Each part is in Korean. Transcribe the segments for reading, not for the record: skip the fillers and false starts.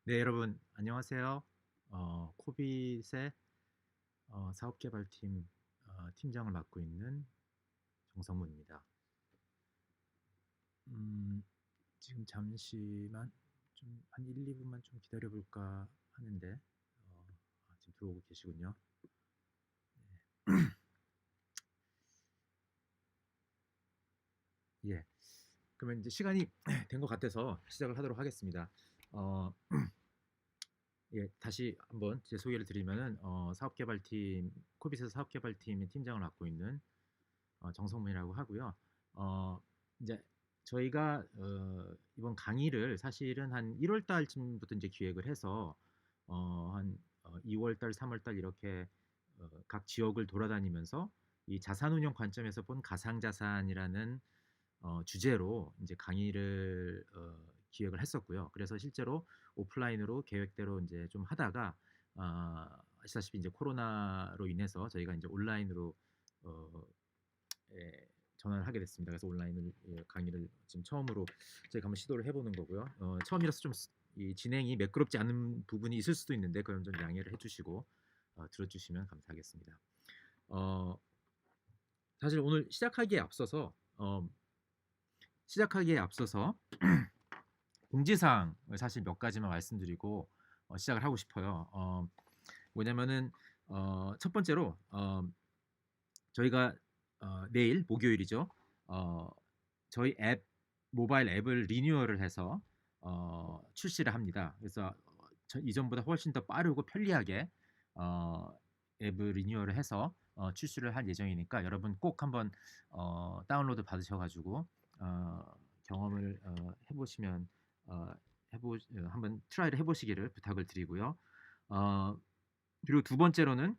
네, 여러분 안녕하세요. 코빗의 사업개발팀 팀장을 맡고 있는 정성문입니다. 음, 지금 잠시만 좀 한 1, 2분만 좀 기다려 볼까 하는데 지금 들어오고 계시군요. 예. 그러면 이제 시간이 된 것 같아서 시작을 하도록 하겠습니다. 어, 예, 다시 한번 제 소개를 드리면은 사업개발팀 코빗에서 사업개발팀의 팀장을 맡고 있는 정성문이라고 하고요. 어, 이제 저희가 이번 강의를 사실은 한 1월 달쯤부터 이제 기획을 해서 한 2월 달, 3월 달 이렇게 각 지역을 돌아다니면서 이 자산운용 관점에서 본 가상자산이라는 주제로 이제 강의를 기획을 했었고요. 그래서 실제로 오프라인으로 계획대로 이제 좀 하다가 아시다시피 이제 코로나로 인해서 저희가 이제 온라인으로 어, 예, 전환을 하게 됐습니다. 그래서 온라인을 강의를 지금 처음으로 저희가 한번 시도를 해보는 거고요. 처음이라서 좀 이 진행이 매끄럽지 않은 부분이 있을 수도 있는데 그럼 좀 양해를 해주시고 들어주시면 감사하겠습니다. 어, 사실 오늘 시작하기에 앞서서 공지사항을 사실 몇 가지만 말씀드리고 시작을 하고 싶어요. 뭐냐면은 첫 번째로 저희가 내일 목요일이죠. 어, 저희 앱 모바일 앱을 리뉴얼을 해서 출시를 합니다. 그래서 이전보다 훨씬 더 빠르고 편리하게 어, 앱을 리뉴얼을 해서 출시를 할 예정이니까 여러분 꼭 한번 다운로드 받으셔가지고 경험을 해보시면 어, 한번 트라이를 해보시기를 부탁을 드리고요. 어, 그리고 두 번째로는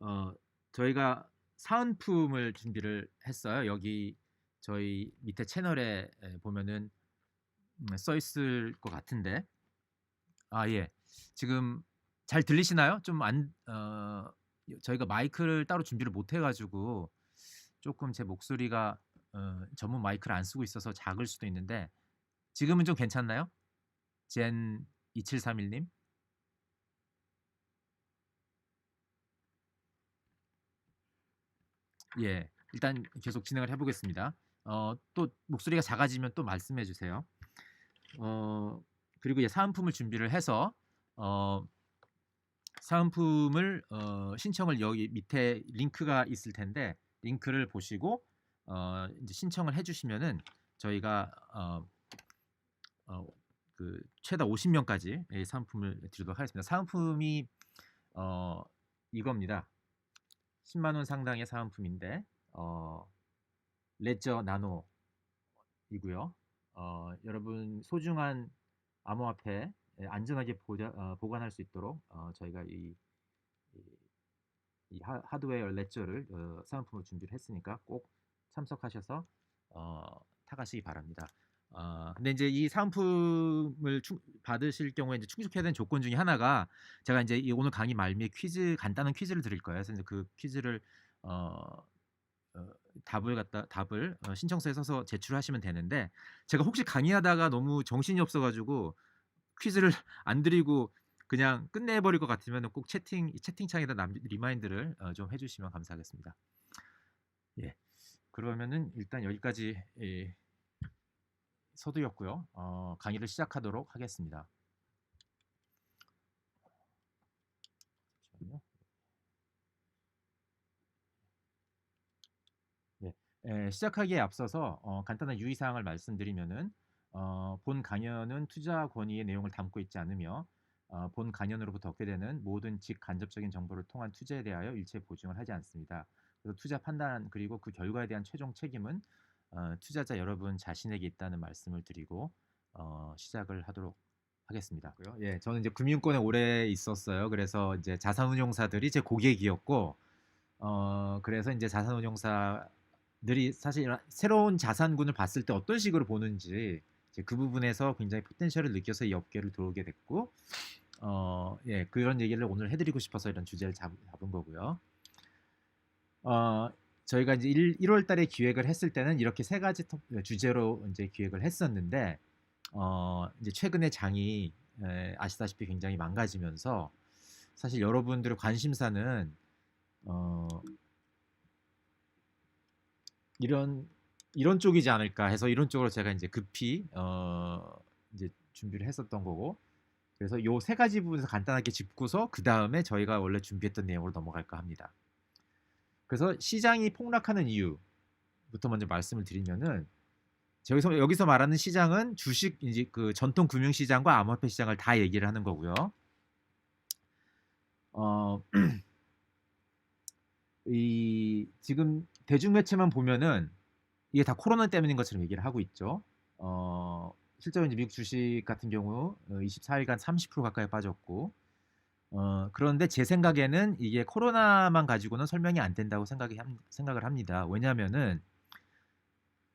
어, 저희가 사은품을 준비를 했어요. 여기 저희 밑에 채널에 보면은 써 있을 것 같은데, 예, 지금 잘 들리시나요? 저희가 마이크를 따로 준비를 못 해가지고 조금 제 목소리가 전문 마이크를 안 쓰고 있어서 작을 수도 있는데 지금은 좀 괜찮나요? 젠 2731님? 예, 일단 계속 진행을 해보겠습니다. 또 목소리가 작아지면 또 말씀해 주세요. 어, 그리고 사은품을 준비를 해서 어, 사은품을 신청을 여기 밑에 링크가 있을 텐데 링크를 보시고 이제 신청을 해주시면은 저희가 어, 그 최다 50명까지 사은품을 드리도록 하겠습니다. 사은품이 어, 이겁니다. 10만 원 상당의 사은품인데 레저 나노이고요. 여러분 소중한 암호화폐 안전하게 보관할 수 있도록 저희가 이, 하드웨어 레저를 사은품으로 준비를 했으니까 꼭 참석하셔서 타가시기 바랍니다. 근데 이제 이 상품을 받으실 경우에 이제 충족해야 되는 조건 중에 하나가 제가 이제 오늘 강의 말미에 간단한 퀴즈를 드릴 거예요. 그래서 이제 그 퀴즈를 어, 답을 신청서에 써서 제출하시면 되는데 제가 혹시 강의하다가 너무 정신이 없어가지고 퀴즈를 안 드리고 그냥 끝내버릴 것 같으면 꼭 채팅창에다 리마인드를 좀 해주시면 감사하겠습니다. 예, 그러면은 일단 여기까지 서두였고요. 강의를 시작하도록 하겠습니다. 잠시만요. 네, 시작하기에 앞서서 간단한 유의사항을 말씀드리면은 본 강연은 투자 권위의 내용을 담고 있지 않으며 본 강연으로부터 얻게 되는 모든 직간접적인 정보를 통한 투자에 대하여 일체 보증을 하지 않습니다. 그래서 투자 판단 그리고 그 결과에 대한 최종 책임은 투자자 여러분 자신에게 있다는 말씀을 드리고 시작을 하도록 하겠습니다. 예, 저는 이제 금융권에 오래 있었어요. 그래서 이제 자산운용사들이 제 고객이었고 그래서 이제 자산운용사들이 사실 새로운 자산군을 봤을 때 어떤 식으로 보는지 이제 그 부분에서 굉장히 포텐셜을 느껴서 이 업계를 들어오게 됐고, 예, 그런 얘기를 오늘 해드리고 싶어서 이런 주제를 잡은 거고요. 어, 저희가 이제 1월 달에 기획을 했을 때는 이렇게 세 가지 주제로 이제 기획을 했었는데, 이제 최근에 장이 아시다시피 굉장히 망가지면서 사실 여러분들의 관심사는 어, 이런 쪽이지 않을까 해서 이런 쪽으로 제가 이제 급히 이제 준비를 했었던 거고, 그래서 요 세 가지 부분에서 간단하게 짚고서 그 다음에 저희가 원래 준비했던 내용으로 넘어갈까 합니다. 그래서 시장이 폭락하는 이유부터 먼저 말씀을 드리면은, 여기서 말하는 시장은 주식 이제 그 전통 금융 시장과 암호화폐 시장을 다 얘기를 하는 거고요. 어, 이 지금 대중매체만 보면은 이게 다 코로나 때문인 것처럼 얘기를 하고 있죠. 실제로 이제 미국 주식 같은 경우 24일간 30% 가까이 빠졌고, 그런데 제 생각에는 이게 코로나만 가지고는 설명이 안 된다고 생각을 합니다. 왜냐하면은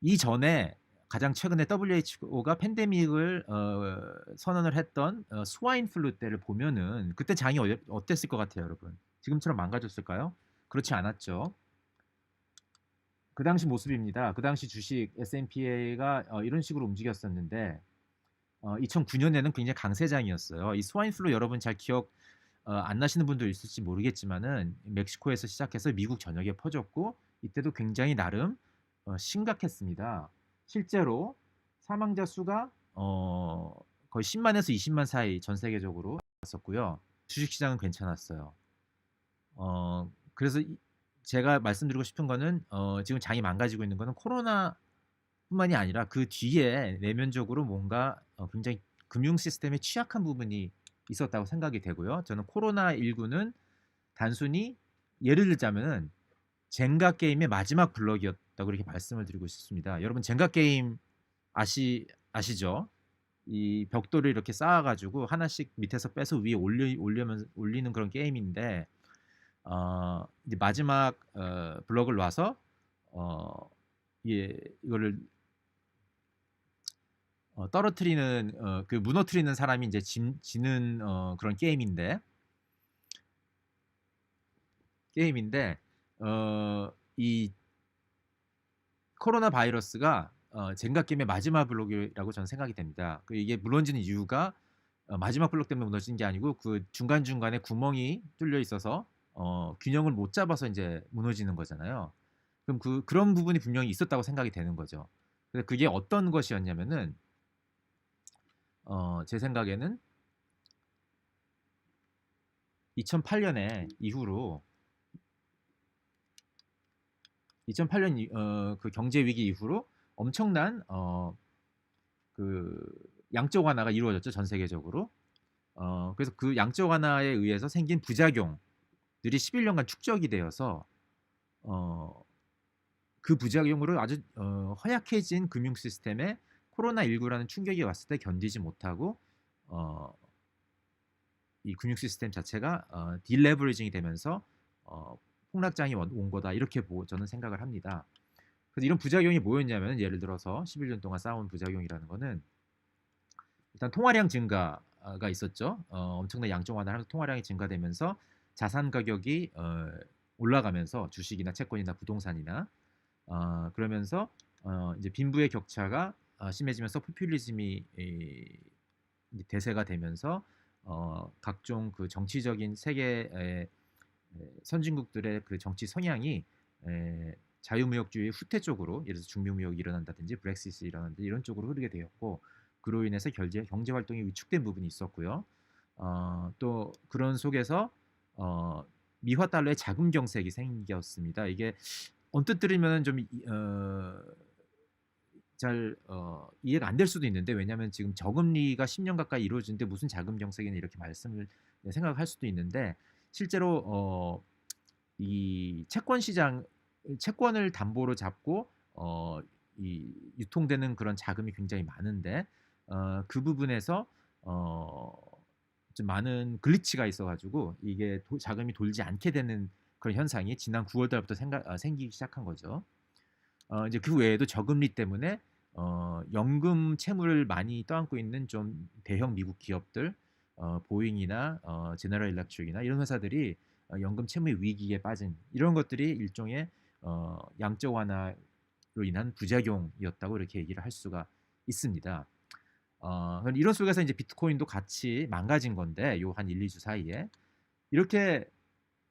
이전에 가장 최근에 WHO가 팬데믹을 선언을 했던 스와인 플루 때를 보면은 그때 장이 어땠을 것 같아요, 여러분? 지금처럼 망가졌을까요? 그렇지 않았죠. 그 당시 모습입니다. 그 당시 주식 S&P가 이런 식으로 움직였었는데 2009년에는 굉장히 강세장이었어요. 이 스와인 플루 여러분 잘 기억 안 나시는 분도 있을지 모르겠지만은 멕시코에서 시작해서 미국 전역에 퍼졌고 이때도 굉장히 나름 심각했습니다. 실제로 사망자 수가 거의 10만에서 20만 사이 전 세계적으로 났었고요. 주식시장은 괜찮았어요. 그래서 제가 말씀드리고 싶은 거는 지금 장이 망가지고 있는 거는 코로나뿐만이 아니라 그 뒤에 내면적으로 뭔가 굉장히 금융 시스템에 취약한 부분이 있었다고 생각이 되고요. 저는 코로나19는 단순히 예를 들자면은 젠가 게임의 마지막 블럭이었다고 이렇게 말씀을 드리고 싶습니다. 여러분 젠가 게임 아시죠? 이 벽돌을 이렇게 쌓아가지고 하나씩 밑에서 빼서 위에 올리는 그런 게임인데 이제 마지막 블럭을 놔서 어, 이거를 떨어뜨리는 그 무너뜨리는 사람이 이제 지는 게임인데 이 코로나 바이러스가 젠가 게임의 마지막 블록이라고 저는 생각이 됩니다. 이게 무너지는 이유가 마지막 블록 때문에 무너지는 게 아니고 그 중간 중간에 구멍이 뚫려 있어서 균형을 못 잡아서 이제 무너지는 거잖아요. 그럼 그런 부분이 분명히 있었다고 생각이 되는 거죠. 근데 그게 어떤 것이었냐면은 제 생각에는 2008년에 이후로 2008년 그 경제 위기 이후로 엄청난 그 양적 완화가 이루어졌죠, 전 세계적으로. 그래서 그 양적 완화에 의해서 생긴 부작용들이 11년간 축적이 되어서 어, 그 부작용으로 아주 허약해진 금융 시스템에 코로나19라는 충격이 왔을 때 견디지 못하고 어, 이 금융 시스템 자체가 딜레버리징이 되면서 폭락장이 온 거다 이렇게 저는 생각을 합니다. 그래서 이런 부작용이 뭐였냐면 예를 들어서 11년 동안 쌓아온 부작용이라는 거는 일단 통화량 증가가 있었죠. 엄청난 양적 완화하면서 통화량이 증가되면서 자산 가격이 올라가면서 주식이나 채권이나 부동산이나 그러면서 이제 빈부의 격차가 심해지면서 포퓰리즘이 대세가 되면서 각종 그 정치적인 세계 선진국들의 그 정치 성향이 자유무역주의 후퇴 쪽으로 예를 들어서 중미무역이 일어난다든지 브렉시트이 일어난다든지 이런 쪽으로 흐르게 되었고 그로 인해서 경제 활동이 위축된 부분이 있었고요. 또 그런 속에서 미화 달러의 자금 경색이 생겼습니다. 이게 언뜻 들으면 좀 잘 이해가 안 될 수도 있는데 왜냐하면 지금 저금리가 10년 가까이 이루어지는데 무슨 자금 경색이냐 이렇게 말씀을 생각할 수도 있는데 실제로 이 채권 시장 채권을 담보로 잡고 이 유통되는 그런 자금이 굉장히 많은데 그 부분에서 좀 많은 글리치가 있어가지고 이게 자금이 돌지 않게 되는 그런 현상이 지난 9월 달부터 생기기 시작한 거죠. 이제 그 외에도 저금리 때문에 연금 채무를 많이 떠안고 있는 좀 대형 미국 기업들, 보잉이나 제너럴 일렉트릭이나 이런 회사들이 연금 채무의 위기에 빠진 이런 것들이 일종의 양적 완화로 인한 부작용이었다고 이렇게 얘기를 할 수가 있습니다. 이런 속에서 이제 비트코인도 같이 망가진 건데 요 한 1-2주 사이에 이렇게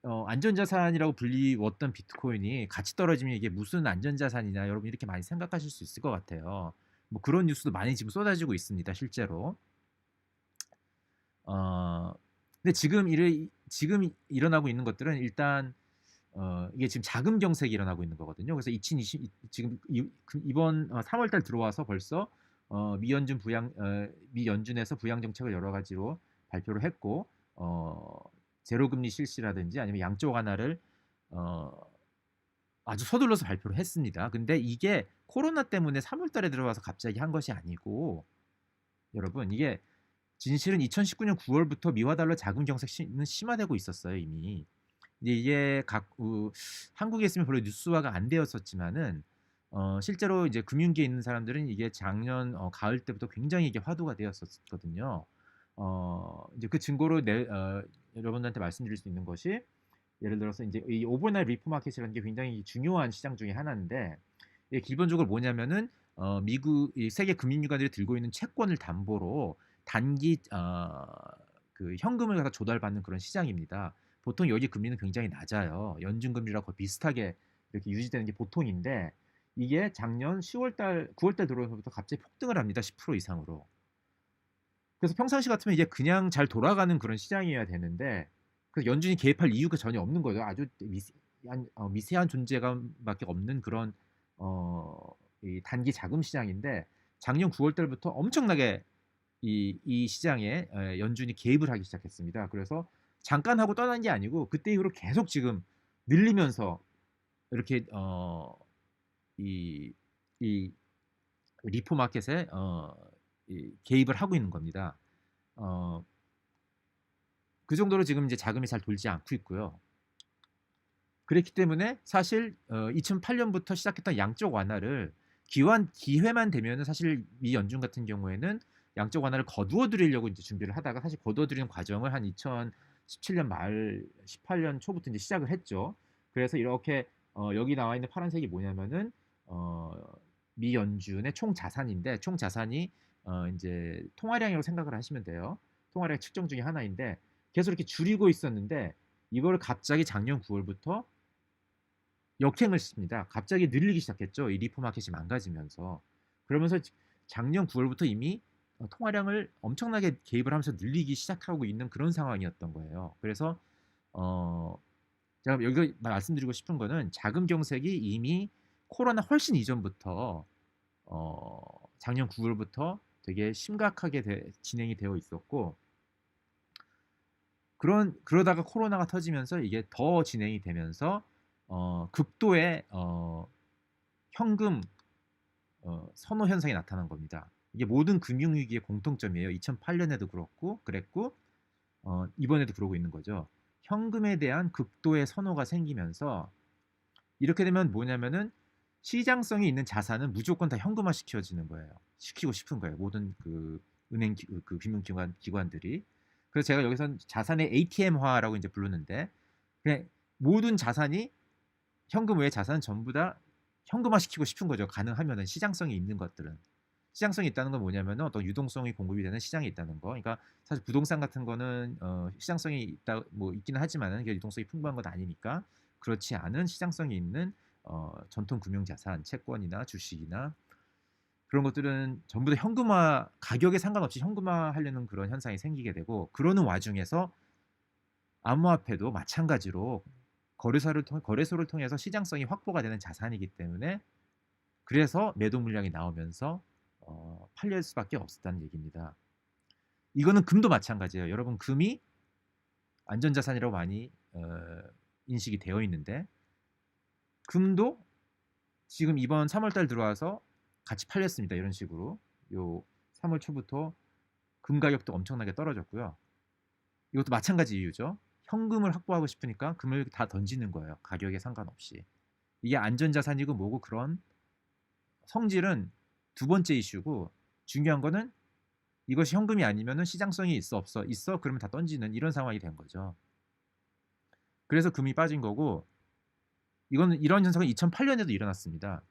안전자산이라고 불리웠던 비트코인이 같이 떨어지면 이게 무슨 안전자산이냐 여러분 이렇게 많이 생각하실 수 있을 것 같아요. 뭐 그런 뉴스도 많이 지금 쏟아지고 있습니다 실제로. 어 근데 지금 일어나고 있는 것들은 일단 이게 지금 자금 경색이 일어나고 있는 거거든요. 그래서 2020 지금 이번 3월 달 들어와서 벌써 미 연준에서 부양 정책을 여러 가지로 발표를 했고 제로 금리 실시라든지 아니면 양적 완화를 어 아주 서둘러서 발표를 했습니다. 근데 이게 코로나 때문에 3월 달에 들어와서 갑자기 한 것이 아니고 여러분 이게 진실은 2019년 9월부터 미화 달러 자금 경색은 심화되고 있었어요, 이미. 근데 이게 한국에 있으면 별로 뉴스화가 안 되었었지만은 실제로 이제 금융계에 있는 사람들은 이게 작년 가을 때부터 굉장히 이게 화두가 되었었거든요. 이제 그 증거로 여러분들한테 말씀드릴 수 있는 것이 예를 들어서 이제 이 오버나잇 리프 마켓이라는 게 굉장히 중요한 시장 중에 하나인데 이게 기본적으로 뭐냐면은 미국 이 세계 금융기관들이 들고 있는 채권을 담보로 단기 그 현금을 갖다 조달받는 그런 시장입니다. 보통 여기 금리는 굉장히 낮아요. 연준 금리랑 거의 비슷하게 이렇게 유지되는 게 보통인데 이게 작년 10월 달, 9월 달 들어오면서부터 갑자기 폭등을 합니다. 10% 이상으로. 그래서 평상시 같으면 이게 그냥 잘 돌아가는 그런 시장이어야 되는데 그래서 연준이 개입할 이유가 전혀 없는 거죠. 아주 미세한 존재감밖에 없는 그런 이 단기 자금 시장인데 작년 9월 달부터 엄청나게 이 시장에 연준이 개입을 하기 시작했습니다. 그래서 잠깐 하고 떠난 게 아니고 그때 이후로 계속 지금 늘리면서 이렇게 이, 이 리포 마켓에 개입을 하고 있는 겁니다. 그 정도로 지금 이제 자금이 잘 돌지 않고 있고요. 그렇기 때문에 사실 2008년부터 시작했던 양적 완화를 기회만 되면은 사실 미 연준 같은 경우에는 양적 완화를 거두어 들이려고 이제 준비를 하다가 사실 거두어 들이는 과정을 한 2017년 말 18년 초부터 이제 시작을 했죠. 그래서 이렇게 여기 나와 있는 파란색이 뭐냐면은 미 연준의 총 자산인데 총 자산이 이제 통화량이라고 생각을 하시면 돼요. 통화량 측정 중에 하나인데 계속 이렇게 줄이고 있었는데 이걸 갑자기 작년 9월부터 역행을 했습니다. 갑자기 늘리기 시작했죠. 이 리포 마켓이 망가지면서. 그러면서 작년 9월부터 이미 통화량을 엄청나게 개입을 하면서 늘리기 시작하고 있는 그런 상황이었던 거예요. 그래서 제가 여기 말씀드리고 싶은 거는 자금 경색이 이미 코로나 훨씬 이전부터 작년 9월부터 되게 심각하게 진행이 되어 있었고 그러다가 코로나가 터지면서 이게 더 진행이 되면서 극도의 현금 선호 현상이 나타난 겁니다. 이게 모든 금융위기의 공통점이에요. 2008년에도 그랬고 이번에도 그러고 있는 거죠. 현금에 대한 극도의 선호가 생기면서 이렇게 되면 뭐냐면은 시장성이 있는 자산은 무조건 다 현금화 시켜지는 거예요. 시키고 싶은 거예요. 모든 그 은행 그 금융기관들이. 그래서 제가 여기선 자산의 ATM화라고 이제 부르는데 그냥 모든 자산이 현금 외의 자산은 전부 다 현금화 시키고 싶은 거죠. 가능하면은 시장성이 있는 것들은. 시장성이 있다는 건 뭐냐면은 어떤 유동성이 공급이 되는 시장이 있다는 거. 그러니까 사실 부동산 같은 거는 시장성이 있다 뭐 있기는 하지만은 이게 유동성이 풍부한 건 아니니까 그렇지 않은 시장성이 있는 전통 금융 자산, 채권이나 주식이나 그런 것들은 전부 다 현금화 가격에 상관없이 현금화하려는 그런 현상이 생기게 되고 그러는 와중에서 암호화폐도 마찬가지로 거래소를 통해서 시장성이 확보가 되는 자산이기 때문에 그래서 매도 물량이 나오면서 팔릴 수밖에 없었다는 얘기입니다. 이거는 금도 마찬가지예요. 여러분 금이 안전자산이라고 많이 인식이 되어 있는데 금도 지금 이번 3월달 들어와서 같이 팔렸습니다. 이런 식으로 요 3월 초부터 금 가격도 엄청나게 떨어졌고요. 이것도 마찬가지 이유죠. 현금을 확보하고 싶으니까 금을 다 던지는 거예요. 가격에 상관없이. 이게 안전자산이고 뭐고 그런 성질은 두 번째 이슈고 중요한 거는 이것이 현금이 아니면은 시장성이 있어 없어 있어 그러면 다 던지는 이런 상황이 된 거죠. 그래서 금이 빠진 거고 이거는 이런 현상은 2008년에도 일어났습니다.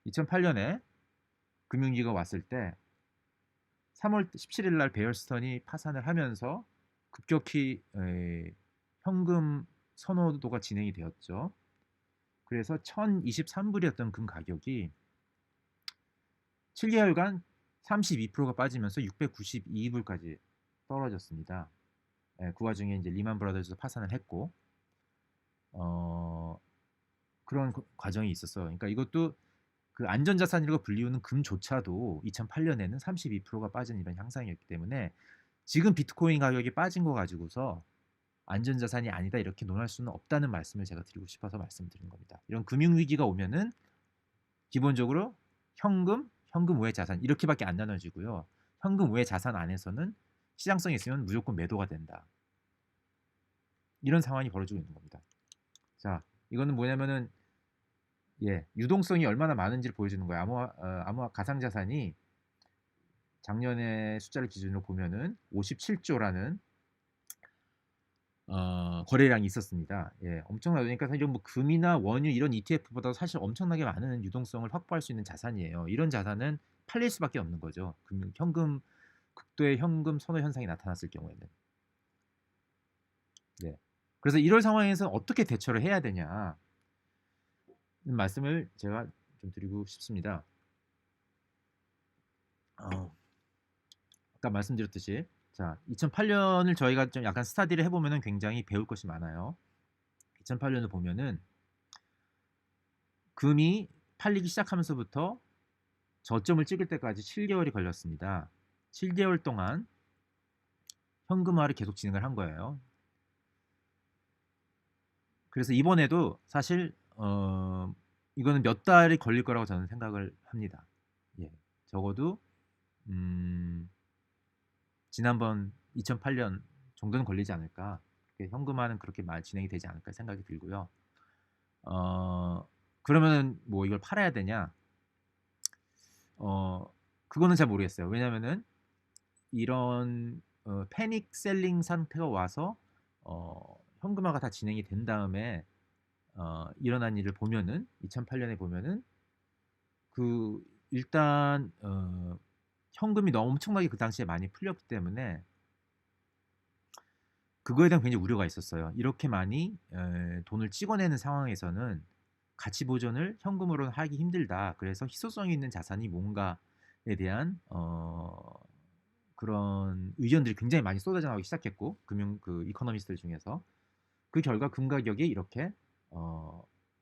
2008년에 금융위기가 왔을 때 3월 17일 날 베어스턴이 파산을 하면서 급격히 현금 선호도가 진행이 되었죠. 그래서 1023불이었던 금 가격이 7개월간 32%가 빠지면서 692불까지 떨어졌습니다. 그 와중에 이제 리만 브라더스도 파산을 했고, 어, 그런 과정이 있었어요. 그러니까 이것도 그 안전자산이라고 불리우는 금조차도 2008년에는 32%가 빠진 이런 향상이었기 때문에 지금 비트코인 가격이 빠진 거 가지고서 안전자산이 아니다 이렇게 논할 수는 없다는 말씀을 제가 드리고 싶어서 말씀드린 겁니다. 이런 금융위기가 오면은 기본적으로 현금 외 자산 이렇게밖에 안 나눠지고요. 현금 외 자산 안에서는 시장성이 있으면 무조건 매도가 된다. 이런 상황이 벌어지고 있는 겁니다. 자, 이거는 뭐냐면은 유동성이 얼마나 많은지를 보여주는 거예요. 암호화 가상자산이 작년의 숫자를 기준으로 보면은 57조라는 거래량이 있었습니다. 엄청나다. 그러니까 사실 뭐 금이나 원유 이런 ETF보다 사실 엄청나게 많은 유동성을 확보할 수 있는 자산이에요. 이런 자산은 팔릴 수밖에 없는 거죠. 극도의 현금 선호 현상이 나타났을 경우에는. 그래서 이럴 상황에서 어떻게 대처를 해야 되냐 말씀을 제가 좀 드리고 싶습니다. 아까 말씀드렸듯이 자 2008년을 저희가 좀 약간 스타디를 해보면은 굉장히 배울 것이 많아요. 2008년을 보면은 금이 팔리기 시작하면서부터 저점을 찍을 때까지 7개월이 걸렸습니다. 7개월 동안 현금화를 계속 진행을 한 거예요. 그래서 이번에도 사실 이거는 몇 달이 걸릴 거라고 저는 생각을 합니다. 적어도 지난번 2008년 정도는 걸리지 않을까. 현금화는 그렇게 진행이 되지 않을까 생각이 들고요. 그러면 뭐 이걸 팔아야 되냐? 그거는 잘 모르겠어요. 왜냐면은 이런 패닉 셀링 상태가 와서 현금화가 다 진행이 된 다음에 일어난 일을 보면은 2008년에 보면은 그 일단 현금이 너무 엄청나게 그 당시에 많이 풀렸기 때문에 그거에 대한 굉장히 우려가 있었어요. 이렇게 많이 돈을 찍어내는 상황에서는 가치 보존을 현금으로는 하기 힘들다. 그래서 희소성이 있는 자산이 뭔가에 대한 그런 의견들이 굉장히 많이 쏟아져 나오기 시작했고 그 이코노미스트들 중에서 그 결과 금 가격이 이렇게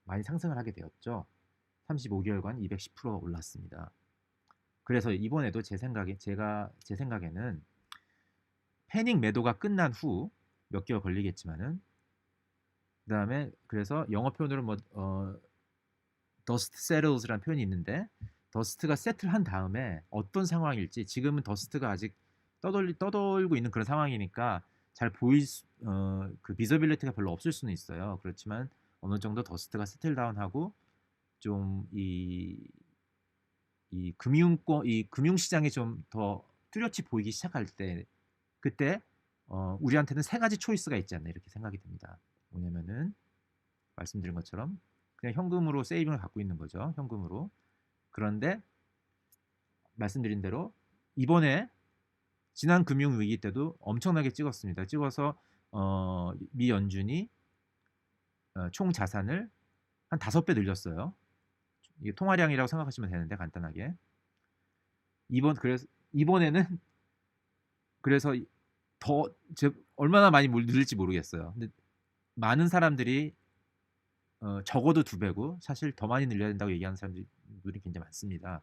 많이 상승을 하게 되었죠. 35개월간 210%가 올랐습니다. 그래서 이번에도 제 생각에는 패닉 매도가 끝난 후 몇 개월 걸리겠지만은 그다음에 그래서 영어 표현으로 dust settles라는 표현이 있는데 더스트가 세틀한 다음에 어떤 상황일지 지금은 더스트가 아직 떠돌고 있는 그런 상황이니까 잘 그 비저빌리티가 별로 없을 수는 있어요. 그렇지만 어느 정도 더스트가 세틀다운하고 좀 이 금융시장이 좀 더 뚜렷이 보이기 시작할 때 그때 우리한테는 세 가지 초이스가 있지 않나 이렇게 생각이 듭니다. 뭐냐면은 말씀드린 것처럼 그냥 현금으로 세이빙을 갖고 있는 거죠. 현금으로. 그런데 말씀드린 대로 이번에 지난 금융위기 때도 엄청나게 찍었습니다. 찍어서 미 연준이 총 자산을 한 5배 늘렸어요. 이게 통화량이라고 생각하시면 되는데 간단하게 이번에는 그래서 더 얼마나 많이 늘릴지 모르겠어요. 근데 많은 사람들이 적어도 2배고 사실 더 많이 늘려야 된다고 얘기하는 사람들이 굉장히 많습니다.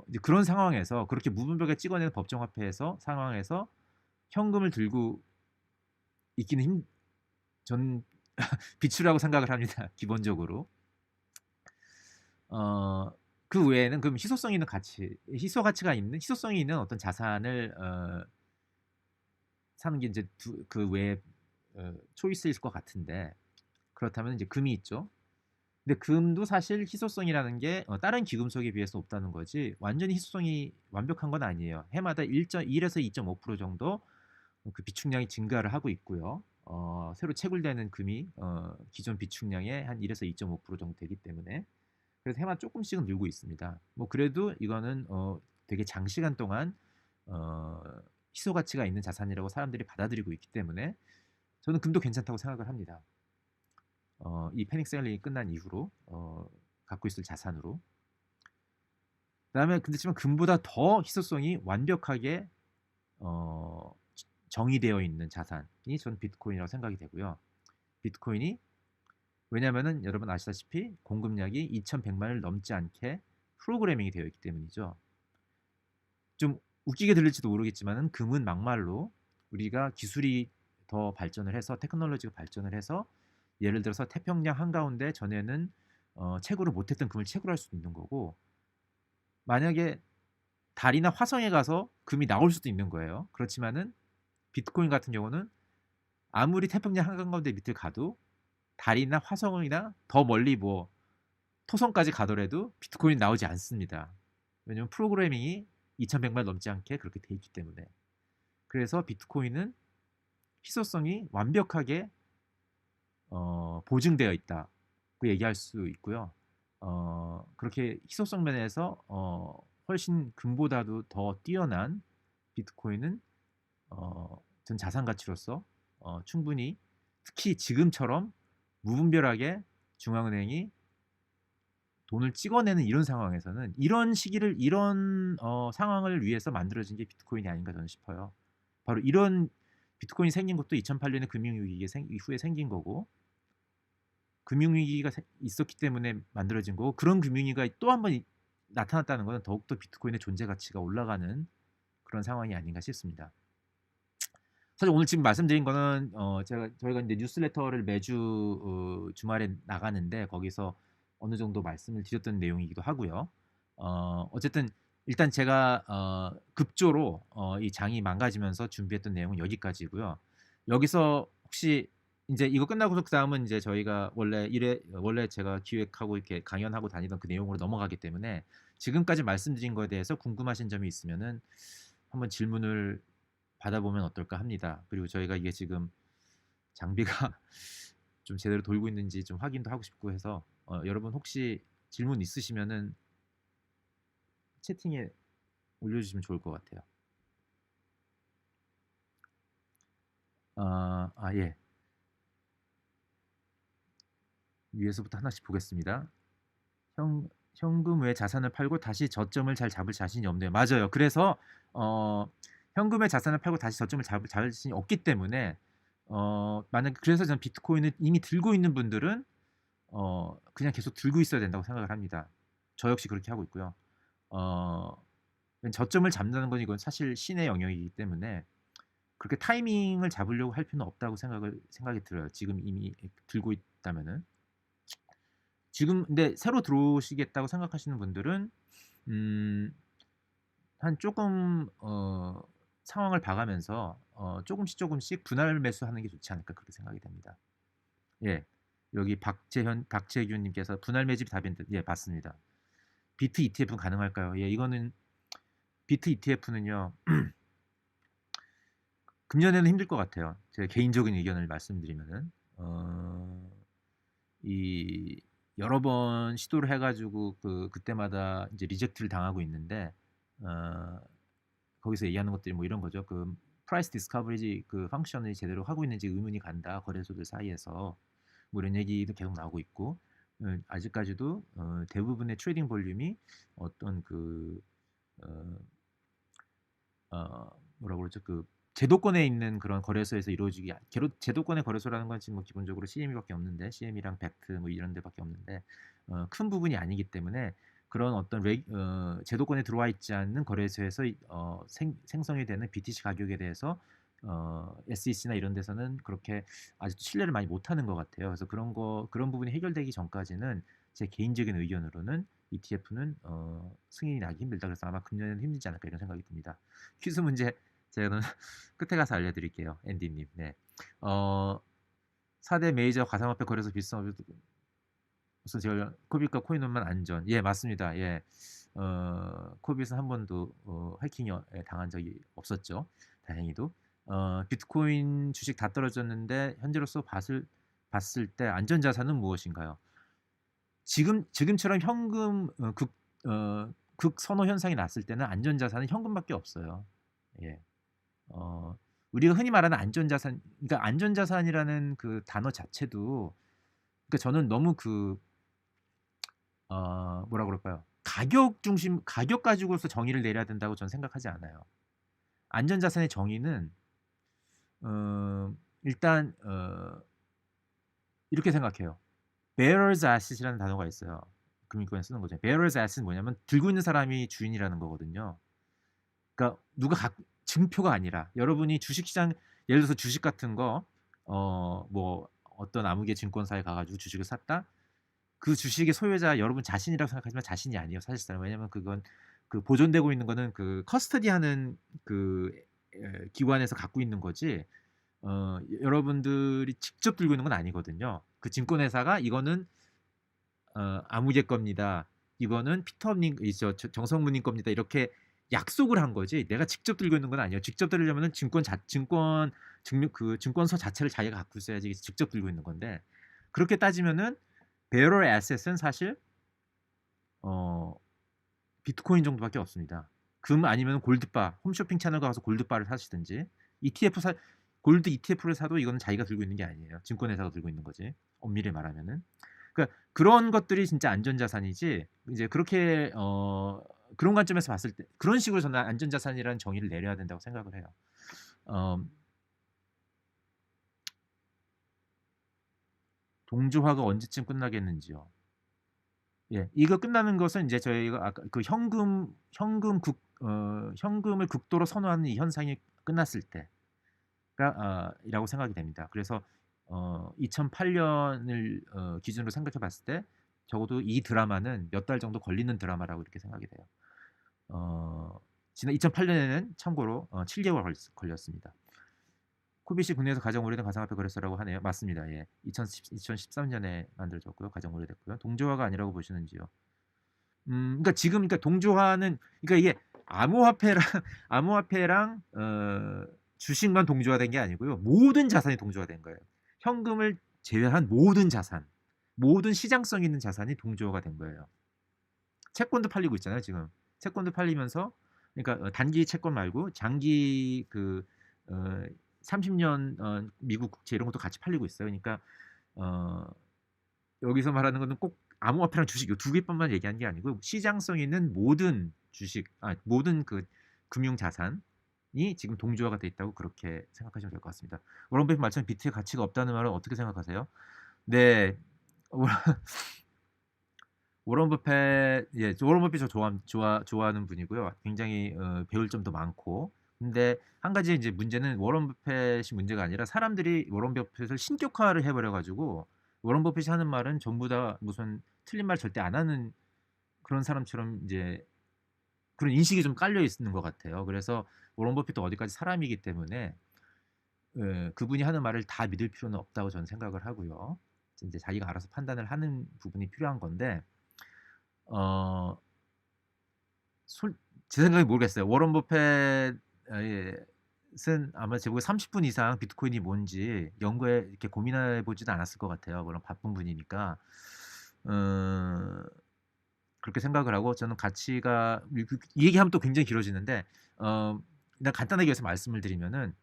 이제 그런 상황에서 그렇게 무분별하게 찍어내는 법정화폐에서 상황에서 현금을 들고 있기는 전 비추라고 생각을 합니다. 기본적으로. 그 외에는 그럼 희소성이 있는 어떤 자산을 사는 게 이제 그 외에 초이스일 것 같은데 그렇다면 이제 금이 있죠. 근데 금도 사실 희소성이라는 게 다른 기금속에 비해서 높다는 거지 완전히 희소성이 완벽한 건 아니에요. 해마다 1에서 2.5% 정도 그 비축량이 증가를 하고 있고요. 새로 채굴되는 금이 기존 비축량의 한 1에서 2.5% 정도 되기 때문에 그래서 해마다 조금씩은 늘고 있습니다. 뭐 그래도 이거는 되게 장시간 동안 어, 희소 가치가 있는 자산이라고 사람들이 받아들이고 있기 때문에 저는 금도 괜찮다고 생각을 합니다. 이 패닉 셀링이 끝난 이후로 갖고 있을 자산으로. 그다음에 그렇지만 금보다 더 희소성이 완벽하게 어, 정의되어 있는 자산이 저는 비트코인이라고 생각이 되고요. 비트코인이 왜냐하면은 여러분 아시다시피 공급량이 2,100만을 넘지 않게 프로그래밍이 되어 있기 때문이죠. 좀 웃기게 들릴지도 모르겠지만은 금은 막말로 우리가 기술이 더 발전을 해서 테크놀로지가 발전을 해서 예를 들어서 태평양 한가운데 전에는 채굴을 못했던 금을 채굴할 수도 있는 거고 만약에 달이나 화성에 가서 금이 나올 수도 있는 거예요. 그렇지만은 비트코인 같은 경우는 아무리 태평양 한가운데 밑을 가도 달이나 화성이나 더 멀리 뭐 토성까지 가더라도 비트코인이 나오지 않습니다. 왜냐면 프로그래밍이 2100만 넘지 않게 그렇게 돼 있기 때문에. 그래서 비트코인은 희소성이 완벽하게 보증되어 있다고 얘기할 수 있고요. 그렇게 희소성 면에서 훨씬 금보다도 더 뛰어난 비트코인은 전 자산 가치로서 충분히 특히 지금처럼 무분별하게 중앙은행이 돈을 찍어내는 이런 상황에서는 이런 시기를 이런 상황을 위해서 만들어진 게 비트코인이 아닌가 저는 싶어요. 바로 이런 비트코인이 생긴 것도 2008년에 금융위기 이후에 생긴 거고 금융위기가 있었기 때문에 만들어진 거고 그런 금융위기가 또 한 번 나타났다는 것은 더욱더 비트코인의 존재 가치가 올라가는 그런 상황이 아닌가 싶습니다. 사실 오늘 지금 말씀드린 거는 저희가 이제 뉴스레터를 매주 주말에 나가는데 거기서 어느 정도 말씀을 드렸던 내용이기도 하고요. 어쨌든 일단 제가 급조로 이 장이 망가지면서 준비했던 내용은 여기까지고요. 여기서 혹시 이제 이거 끝나고서 그 다음은 이제 저희가 원래 제가 기획하고 이렇게 강연하고 다니던 그 내용으로 넘어가기 때문에 지금까지 말씀드린 거에 대해서 궁금하신 점이 있으면은 한번 질문을 받아보면 어떨까 합니다. 그리고 저희가 이게 지금 장비가 좀 제대로 돌고 있는지 좀 확인도 하고 싶고 해서 여러분 혹시 질문 있으시면은 채팅에 올려주시면 좋을 것 같아요. 예. 위에서부터 하나씩 보겠습니다. 현금 외 자산을 팔고 다시 저점을 잘 잡을 자신이 없네요. 맞아요. 그래서 현금의 자산을 팔고 다시 저점을 잡을 자신이 없기 때문에 만약 그래서 저는 비트코인을 이미 들고 있는 분들은 그냥 계속 들고 있어야 된다고 생각을 합니다. 저 역시 그렇게 하고 있고요. 어, 저점을 잡는다는 건 이건 사실 신의 영역이기 때문에 그렇게 타이밍을 잡으려고 할 필요는 없다고 생각이 들어요. 지금 이미 들고 있다면은. 지금 근데 새로 들어오시겠다고 생각하시는 분들은 음, 한 조금 상황을 봐가면서 조금씩 분할 매수하는 게 좋지 않을까 그렇게 생각이 됩니다. 예, 여기 박재균님께서 분할 매집 답인데 예 맞습니다. 비트 ETF는 가능할까요? 예, 이거는 비트 ETF는요 금년에는 힘들 것 같아요. 제 개인적인 의견을 말씀드리면은 이 여러 번 시도를 해가지고 그때마다 이제 리젝트를 당하고 있는데 어, 거기서 얘기하는 것들이 뭐 이런 거죠. 그 프라이스 디스커버리지 그 펑션을 제대로 하고 있는지 의문이 간다. 거래소들 사이에서 뭐 이런 얘기도 계속 나오고 있고 아직까지도 대부분의 트레이딩 볼륨이 어떤 어, 뭐라고 그러죠? 그 제도권에 있는 그런 거래소에서 이루어지기 제도권의 거래소라는 건 지금 뭐 기본적으로 CME밖에 없는데 CME랑 벡트 뭐 이런 데밖에 없는데 큰 부분이 아니기 때문에 그런 어떤 제도권에 들어와 있지 않는 거래소에서 생성이 되는 BTC 가격에 대해서 SEC나 이런 데서는 그렇게 아직도 신뢰를 많이 못하는 것 같아요. 그래서 그런 부분이 해결되기 전까지는 제 개인적인 의견으로는 ETF는 승인이 나기 힘들다. 그래서 아마 금년에는 힘들지 않을까 이런 생각이 듭니다. 퀴즈 문제 제가 끝에 가서 알려드릴게요. 앤디님. 네. 4대 메이저 가상화폐 거래소 비슷한 우선 제가 코빗과 코인원만 안전. 예, 맞습니다. 예. 코빗은 한 번도 해킹에 당한 적이 없었죠. 다행히도. 비트코인 주식 다 떨어졌는데 현재로서 봤을 때 안전자산은 무엇인가요? 지금처럼 현금 극선호 현상이 났을 때는 안전자산은 현금밖에 없어요. 예. 우리가 흔히 말하는 안전자산, 그러니까 안전자산이라는 그 단어 자체도, 그러니까 저는 너무 뭐라 그럴까요? 가격 가지고서 정의를 내려야 된다고 저는 생각하지 않아요. 안전자산의 정의는 일단 이렇게 생각해요. bearer's asset이라는 단어가 있어요. 금융권에 쓰는 거죠. bearer's asset은 뭐냐면 들고 있는 사람이 주인이라는 거거든요. 그러니까 증표가 아니라 여러분이 주식시장, 예를 들어서 주식 같은 거 뭐 어떤 아무개 증권사에 가가지고 주식을 샀다. 그 주식의 소유자 여러분 자신이라고 생각하지만 자신이 아니에요, 사실상. 왜냐면 그건 그 보존되고 있는 거는 그 커스터디하는 그 기관에서 갖고 있는 거지. 여러분들이 직접 들고 있는 건 아니거든요. 그 증권회사가 이거는 아무개 겁니다. 이거는 피터님, 정성무님 겁니다. 이렇게 약속을 한 거지. 내가 직접 들고 있는 건 아니에요. 직접 들으려면은 증권서 자체를 자기가 갖고 있어야지 직접 들고 있는 건데, 그렇게 따지면은 bearer asset은 사실 비트코인 정도밖에 없습니다. 금 아니면 골드바, 홈쇼핑 채널 가서 골드바를 사시든지, ETF 골드 ETF를 사도 이거는 자기가 들고 있는 게 아니에요. 증권회사가 들고 있는 거지. 엄밀히 말하면은. 그러니까 그런 것들이 진짜 안전자산이지. 이제 그렇게 그런 관점에서 봤을 때 그런 식으로 저는 안전자산이라는 정의를 내려야 된다고 생각을 해요. 동조화가 언제쯤 끝나겠는지요. 예, 이거 끝나는 것은 이제 저희가 아까 그 현금을 극도로 선호하는 이 현상이 끝났을 때가 이라고 생각이 됩니다. 그래서 2008년을 기준으로 생각해 봤을 때 적어도 이 드라마는 몇 달 정도 걸리는 드라마라고 이렇게 생각이 돼요. 지난 2008년에는 참고로 7개월 걸렸습니다. 코빗이 국내에서 가장 오래된 가상화폐 거래소라고 하네요. 맞습니다. 예. 2013년에 만들어졌고요. 가장 오래됐고요. 동조화가 아니라고 보시는지요? 그러니까 동조화는, 그러니까 이게 암호화폐랑 암호화폐랑 주식만 동조화된 게 아니고요. 모든 자산이 동조화된 거예요. 현금을 제외한 모든 자산, 모든 시장성 있는 자산이 동조화가 된 거예요. 채권도 팔리고 있잖아요, 지금. 채권도 팔리면서, 그러니까 단기 채권 말고 장기 30년 미국 국채 이런 것도 같이 팔리고 있어요. 그러니까 여기서 말하는 거는 꼭 암호화폐랑 주식 이 두 개뿐만 얘기하는 게 아니고 시장성 있는 모든 모든 그 금융 자산이 지금 동조화가 돼 있다고 그렇게 생각하시면 될 것 같습니다. 워런 버핏 말처럼 비트의 가치가 없다는 말은 어떻게 생각하세요? 네. 워런 버핏, 예, 워런 버핏 저 좋아하는 분이고요. 굉장히 배울 점도 많고. 근데 한 가지 이제 문제는 워런 버핏이 문제가 아니라 사람들이 워런 버핏을 신격화를 해버려 가지고 워런 버핏이 하는 말은 전부 다 무슨 틀린 말 절대 안 하는 그런 사람처럼 이제 그런 인식이 좀 깔려 있는 것 같아요. 그래서 워런 버핏도 어디까지 사람이기 때문에 그분이 하는 말을 다 믿을 필요는 없다고 저는 생각을 하고요. 이제 자기가 알아서 판단을 하는 부분이 필요한 건데 어, 제 생각에 모르겠어요. 워런 버핏은 아마 제보에 30분 이상 비트코인이 뭔지 연구해 이렇게 고민해 보지도 않았을 것 같아요. 그런 바쁜 분이니까. 그렇게 생각을 하고 저는 가치가 이 얘기하면 또 굉장히 길어지는데 일단 간단하게 해서 말씀을 드리면은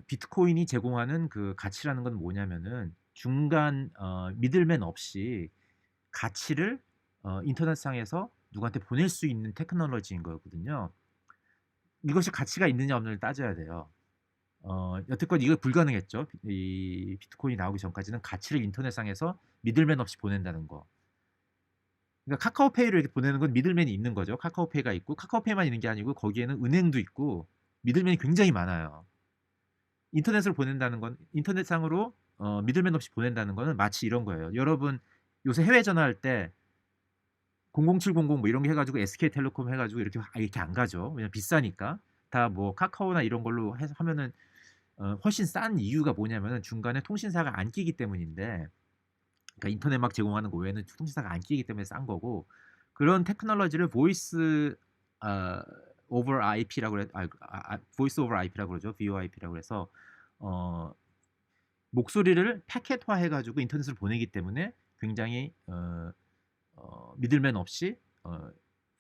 비트코인이 제공하는 그 가치라는 건 뭐냐면은 중간 미들맨 없이 가치를 인터넷상에서 누구한테 보낼 수 있는 테크놀로지인 거거든요. 이것이 가치가 있느냐 없느냐를 따져야 돼요. 여태껏 이거 불가능했죠. 이 비트코인이 나오기 전까지는 가치를 인터넷상에서 미들맨 없이 보낸다는 거. 그러니까 카카오페이를 이렇게 보내는 건 미들맨이 있는 거죠. 카카오페이가 있고 카카오페이만 있는 게 아니고 거기에는 은행도 있고 미들맨이 굉장히 많아요. 인터넷으로 보낸다는 건 인터넷상으로 미들맨 없이 보낸다는 거는 마치 이런 거예요. 여러분 요새 해외 전화할 때 00700 뭐 이런 게 해가지고 SK텔레콤 해가지고 이렇게 안 가죠. 왜냐면 비싸니까. 다 뭐 카카오나 이런 걸로 해서 하면은 훨씬 싼 이유가 뭐냐면은 중간에 통신사가 안 끼기 때문인데, 그러니까 인터넷 막 제공하는 거 외에는 통신사가 안 끼기 때문에 싼 거고, 그런 테크놀로지를 보이스 오버 IP라고 그래, 보이스 오버 IP라고 그러죠. VoIP라고 그래서 목소리를 패켓화 해가지고 인터넷으로 보내기 때문에 굉장히 미들맨 없이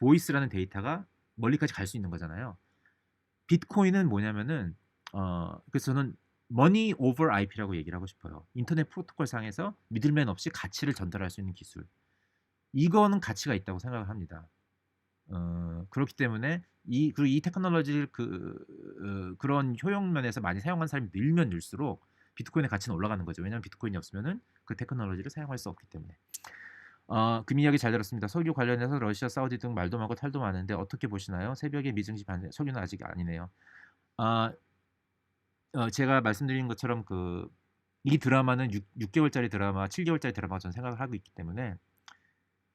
보이스라는 데이터가 멀리까지 갈 수 있는 거잖아요. 비트코인은 뭐냐면은 그래서 저는 머니 오버 IP라고 얘기를 하고 싶어요. 인터넷 프로토콜 상에서 미들맨 없이 가치를 전달할 수 있는 기술. 이거는 가치가 있다고 생각을 합니다. 그렇기 때문에 그리고 이 테크놀로지를 그런 효용 면에서 많이 사용하는 사람이 늘면 늘수록 비트코인의 가치는 올라가는 거죠. 왜냐하면 비트코인이 없으면은 그 테크놀로지를 사용할 수 없기 때문에. 금 이야기 잘 들었습니다. 석유 관련해서 러시아, 사우디 등 말도 많고 탈도 많은데 어떻게 보시나요? 새벽에 미증시 반대, 석유는 아직 아니네요. 아, 제가 말씀드린 것처럼 이 드라마는 6개월짜리 드라마, 7개월짜리 드라마 저는 생각을 하고 있기 때문에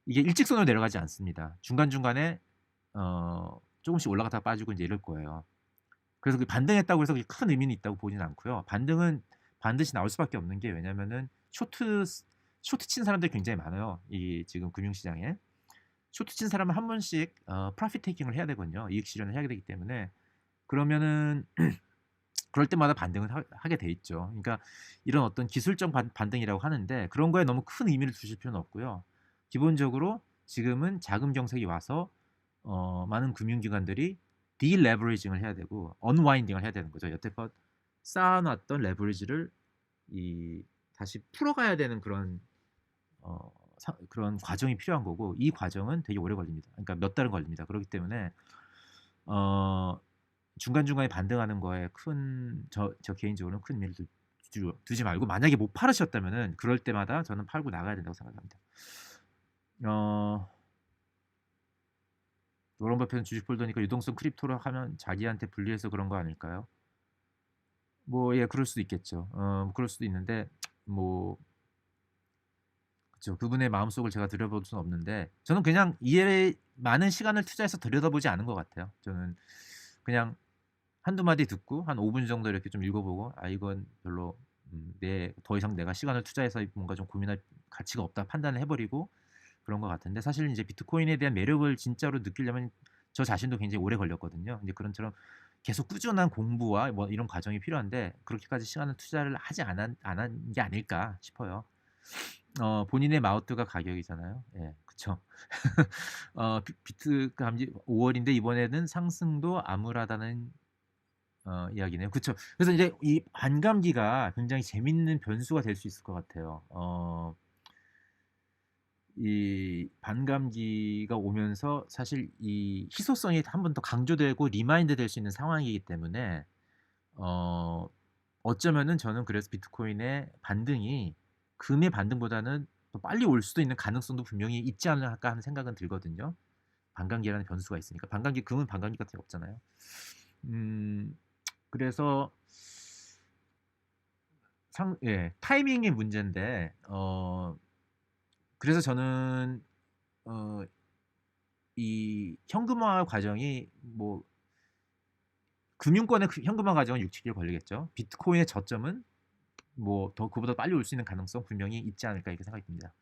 이게 일직선으로 내려가지 않습니다. 중간중간에 조금씩 올라갔다가 빠지고 이제 이럴 거예요. 그래서 반등했다고 해서 큰 의미는 있다고 보지는 않고요. 반등은 반드시 나올 수밖에 없는 게 왜냐면은 쇼트 친 사람들이 굉장히 많아요. 이 지금 금융시장에. 쇼트 친 사람은 한 번씩 프로핏 테이킹을 해야 되거든요. 이익 실현을 해야 되기 때문에 그러면은 그럴 때마다 반등을 하게 돼 있죠. 그러니까 이런 어떤 기술적 반등이라고 하는데 그런 거에 너무 큰 의미를 두실 필요는 없고요. 기본적으로 지금은 자금 정책이 와서 많은 금융기관들이 디레버리징을 해야 되고 언와인딩을 해야 되는 거죠. 여태껏 쌓아놨던 레버리지를 다시 풀어가야 되는 그런 과정이 필요한 거고 이 과정은 되게 오래 걸립니다. 그러니까 몇 달은 걸립니다. 그렇기 때문에 중간중간에 반등하는 거에 저 개인적으로는 큰 의미를 두지 말고 만약에 못 팔으셨다면은 그럴 때마다 저는 팔고 나가야 된다고 생각합니다. 워런 버핏은 주식 폴더니까 유동성 크립토로 하면 자기한테 불리해서 그런 거 아닐까요? 뭐 예, 그럴 수도 있겠죠. 그럴 수도 있는데 뭐 그쵸. 그분의 마음속을 제가 들여볼 수는 없는데 저는 그냥 이에 많은 시간을 투자해서 들여다보지 않은 것 같아요. 저는 그냥 한두 마디 듣고 한 5분 정도 이렇게 좀 읽어보고 이건 별로 더 이상 내가 시간을 투자해서 뭔가 좀 고민할 가치가 없다 판단을 해버리고 그런 것 같은데 사실 이제 비트코인에 대한 매력을 진짜로 느끼려면 저 자신도 굉장히 오래 걸렸거든요. 이제 그런처럼 계속 꾸준한 공부와 뭐 이런 과정이 필요한데 그렇게까지 시간을 투자를 하지 않은 게 아닐까 싶어요. 본인의 마우스가 가격이잖아요. 예, 그쵸. 비트 감지 5월인데 이번에는 상승도 암울하다는 이야기네요. 그쵸. 그래서 이제 이 반감기가 굉장히 재밌는 변수가 될 수 있을 것 같아요. 이 반감기가 오면서 사실 이 희소성이 한 번 더 강조되고 리마인드 될 수 있는 상황이기 때문에 어, 어쩌면은 저는 그래서 비트코인의 반등이 금의 반등보다는 더 빨리 올 수도 있는 가능성도 분명히 있지 않을까 하는 생각은 들거든요. 반감기라는 변수가 있으니까. 금은 반감기 같은 게 없잖아요. 음, 그래서 예, 타이밍의 문제인데, 그래서 저는 어, 이 현금화 과정이 뭐 금융권의 현금화 과정은 6, 7개월 걸리겠죠. 비트코인의 저점은 뭐 더 그보다 빨리 올 수 있는 가능성 분명히 있지 않을까 이렇게 생각이 듭니다.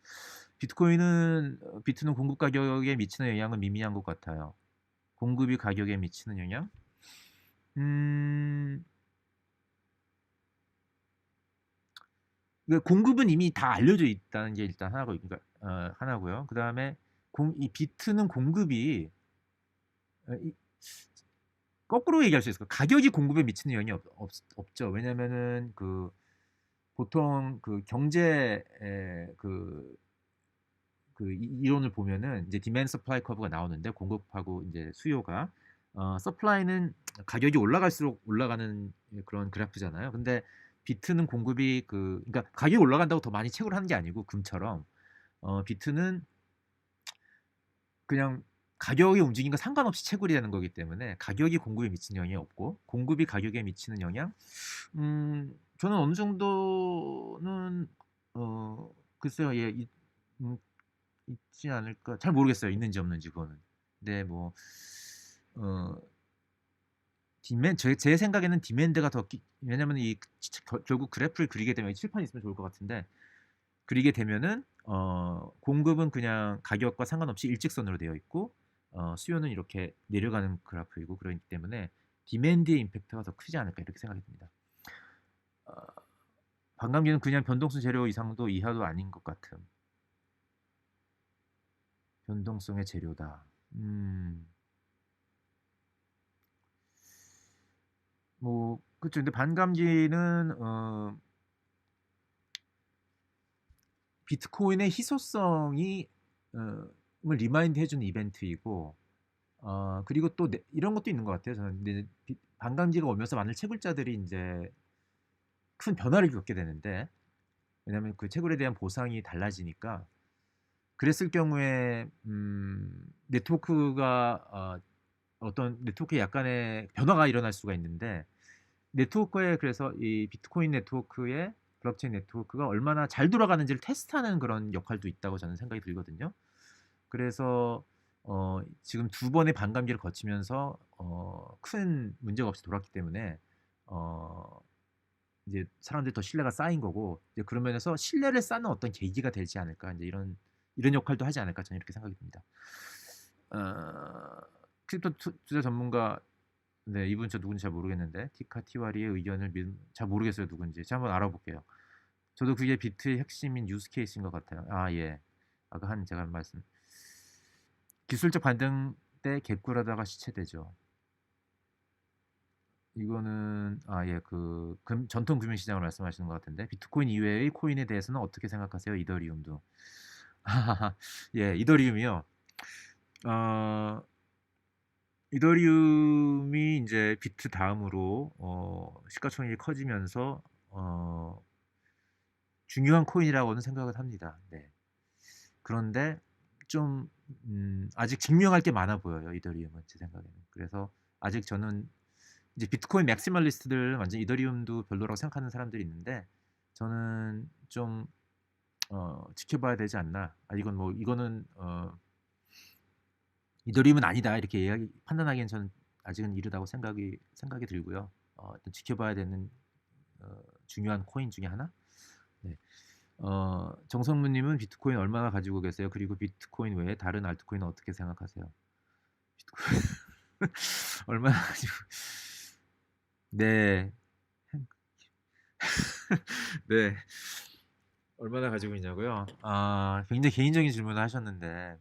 비트는 공급 가격에 미치는 영향은 미미한 것 같아요. 공급이 가격에 미치는 영향? 음, 공급은 이미 다 알려져 있다는 게 일단 하나고요. 그 다음에 이 비트는 공급이 어, 이- 거꾸로 얘기할 수 있을 거예요. 가격이 공급에 미치는 영향이 없죠. 왜냐면은 보통 경제 이론을 보면은 이제 디맨드 서플라이 커브가 나오는데 공급하고 이제 수요가 서플라이는 가격이 올라갈수록 올라가는 그런 그래프잖아요. 근데 비트는 공급이 그러니까 가격이 올라간다고 더 많이 채굴 하는 게 아니고 금처럼 비트는 그냥 가격의 움직임과 상관없이 채굴이 되는 거기 때문에 가격이 공급에 미치는 영향이 없고 공급이 가격에 미치는 영향 저는 어느 정도는 글쎄요 예 음, 있지 않을까 잘 모르겠어요 있는지 없는지 그거는 근데 뭐 어, 제 생각에는 디맨드가 왜냐면 결국 그래프를 그리게 되면 칠판이 있으면 좋을 것 같은데 그리게 되면은 공급은 그냥 가격과 상관없이 일직선으로 되어 있고 수요는 이렇게 내려가는 그래프이고 그렇기 때문에 디맨드의 임팩트가 더 크지 않을까 이렇게 생각이 듭니다. 어, 반감기는 그냥 변동성 재료 이상도 이하도 아닌 것 같은 변동성의 재료다. 음. 뭐 그쵸. 근데 반감기는 비트코인의 희소성이 을 리마인드 해 주는 이벤트이고 그리고 또 이런 것도 있는 것 같아요. 저는 근데 반감기가 오면서 많은 채굴자들이 인제 큰 변화를 겪게 되는데 왜냐하면 그 채굴에 대한 보상이 달라지니까 그랬을 경우에 네트워크가 어떤 네트워크에 약간의 변화가 일어날 수가 있는데 네트워크에 그래서 이 비트코인 네트워크의 블록체인 네트워크가 얼마나 잘 돌아가는지를 테스트하는 그런 역할도 있다고 저는 생각이 들거든요. 그래서 지금 두 번의 반감기를 거치면서 큰 문제가 없이 돌았기 때문에 어 이제 사람들이 더 신뢰가 쌓인 거고 이제 그런 면에서 신뢰를 쌓는 어떤 계기가 되지 않을까 이제 이런 역할도 하지 않을까 저는 이렇게 생각이 듭니다. 어, 크립토 투자 전문가 네 이분 저 누군지 잘 모르겠는데 티카티와리의 의견을 잘 모르겠어요 누군지 제가 한번 알아볼게요. 저도 그게 비트의 핵심인 유스 케이스인 것 같아요. 아 예. 아까 제가 한 말씀 기술적 반등 때 개꿀하다가 시체되죠. 이거는 예 전통 금융 시장을 말씀하시는 것 같은데 비트코인 이외의 코인에 대해서는 어떻게 생각하세요? 이더리움도. 예, 이더리움이요. 어, 이더리움이 이제 비트 다음으로 시가총액이 커지면서 어, 중요한 코인이라고는 생각을 합니다. 네. 그런데 좀 아직 증명할 게 많아 보여요. 이더리움은 제 생각에는. 그래서 아직 저는 이제 비트코인 맥시멀리스트들 완전 이더리움도 별로라고 생각하는 사람들이 있는데 저는 좀 지켜봐야 되지 않나. 이건 뭐 이거는 이더리움은 아니다 이렇게 판단하기엔 저는 아직은 이르다고 생각이 들고요. 일단 지켜봐야 되는 중요한 코인 중에 하나. 네. 정성무님은 비트코인 얼마나 가지고 계세요? 그리고 비트코인 외에 다른 알트코인은 어떻게 생각하세요? 비트코인 얼마나 가지고? 네, 네. 얼마나 가지고 있냐고요? 굉장히 개인적인 질문을 하셨는데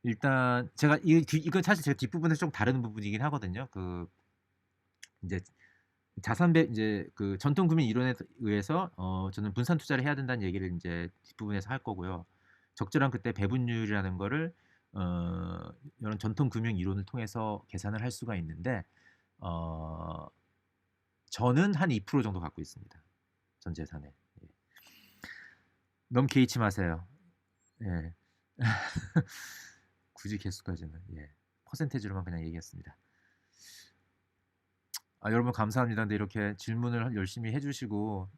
일단 제가 이건 사실 제가 뒷부분에서 좀 다른 부분이긴 하거든요. 이제 이제 그 전통 금융 이론에 의해서 저는 분산 투자를 해야 된다는 얘기를 이제 뒷부분에서 할 거고요. 적절한 그때 배분율이라는 거를 이런 전통 금융 이론을 통해서 계산을 할 수가 있는데 어, 저는 한 2% 정도 갖고 있습니다. 전 재산에. 예. 너무 개의치 마세요. 예. 굳이 개수까지는 예. 퍼센테이지로만 그냥 얘기했습니다. 여러분 감사합니다. 근데 이렇게 질문을 열심히 해주시고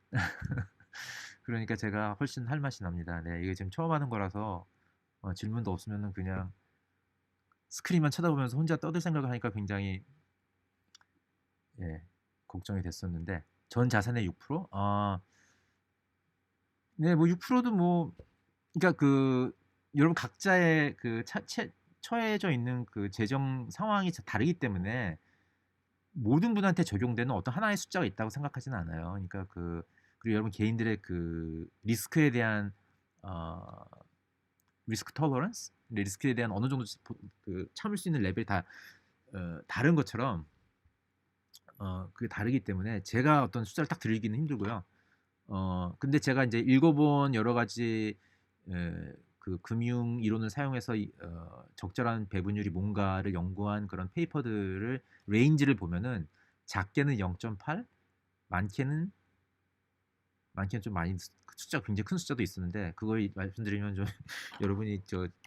그러니까 제가 훨씬 할 맛이 납니다. 네, 이게 지금 처음 하는 거라서 질문도 없으면은 그냥 스크린만 쳐다보면서 혼자 떠들 생각을 하니까 굉장히 예, 걱정이 됐었는데 전 자산의 6%? 네, 뭐 6%도 뭐 그러니까 여러분 각자의 처해져 있는 그 재정 상황이 다르기 때문에 모든 분한테 적용되는 어떤 하나의 숫자가 있다고 생각하지는 않아요. 그러니까 그리고 여러분 개인들의 그 리스크에 대한 어, 리스크 톨러런스, 리스크에 대한 어느 정도 참을 수 있는 레벨이 다 다른 것처럼 그게 다르기 때문에 제가 어떤 숫자를 딱 드리기는 힘들고요. 근데 제가 이제 읽어본 여러 가지 그 금융 이론을 사용해서 적절한 배분율이 뭔가를 연구한 그런 페이퍼들을 레인지를 보면은 작게는 0.8, 많게는 좀 많이 숫자가 굉장히 큰 숫자도 있었는데 그걸 말씀드리면 좀 여러분이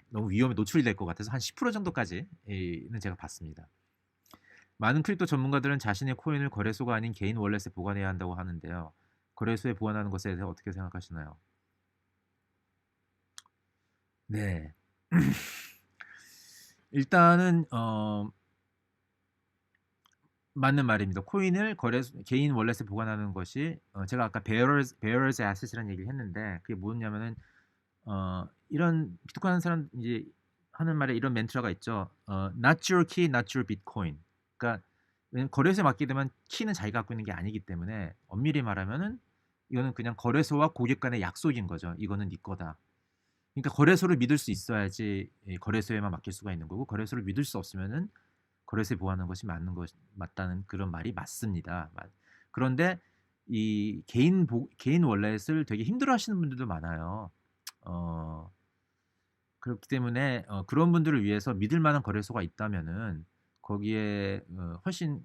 너무 위험에 노출이 될 것 같아서 한 10% 정도까지는 제가 봤습니다. 많은 크립토 전문가들은 자신의 코인을 거래소가 아닌 개인 월렛에 보관해야 한다고 하는데요. 거래소에 보관하는 것에 대해서 어떻게 생각하시나요? 네. 일단은 맞는 말입니다. 코인을 개인 월렛에 보관하는 것이 제가 아까 bearers asset이라는 얘기를 했는데 그게 뭐냐면은 이런 비트코인 하는 사람 이제 하는 말에 이런 멘트가 있죠. Not your key, not your bitcoin. 그러니까 왜냐면 거래소에 맡기게 되면 키는 자기가 갖고 있는 게 아니기 때문에 엄밀히 말하면은 이거는 그냥 거래소와 고객 간의 약속인 거죠. 이거는 네 거다. 그러니까 거래소를 믿을 수 있어야지 거래소에만 맡길 수가 있는 거고, 거래소를 믿을 수 없으면은 거래소에 보호하는 것이 맞다는 그런 말이 맞습니다. 그런데 이 개인 월렛을 되게 힘들어하시는 분들도 많아요. 어 그렇기 때문에 그런 분들을 위해서 믿을 만한 거래소가 있다면은 거기에 훨씬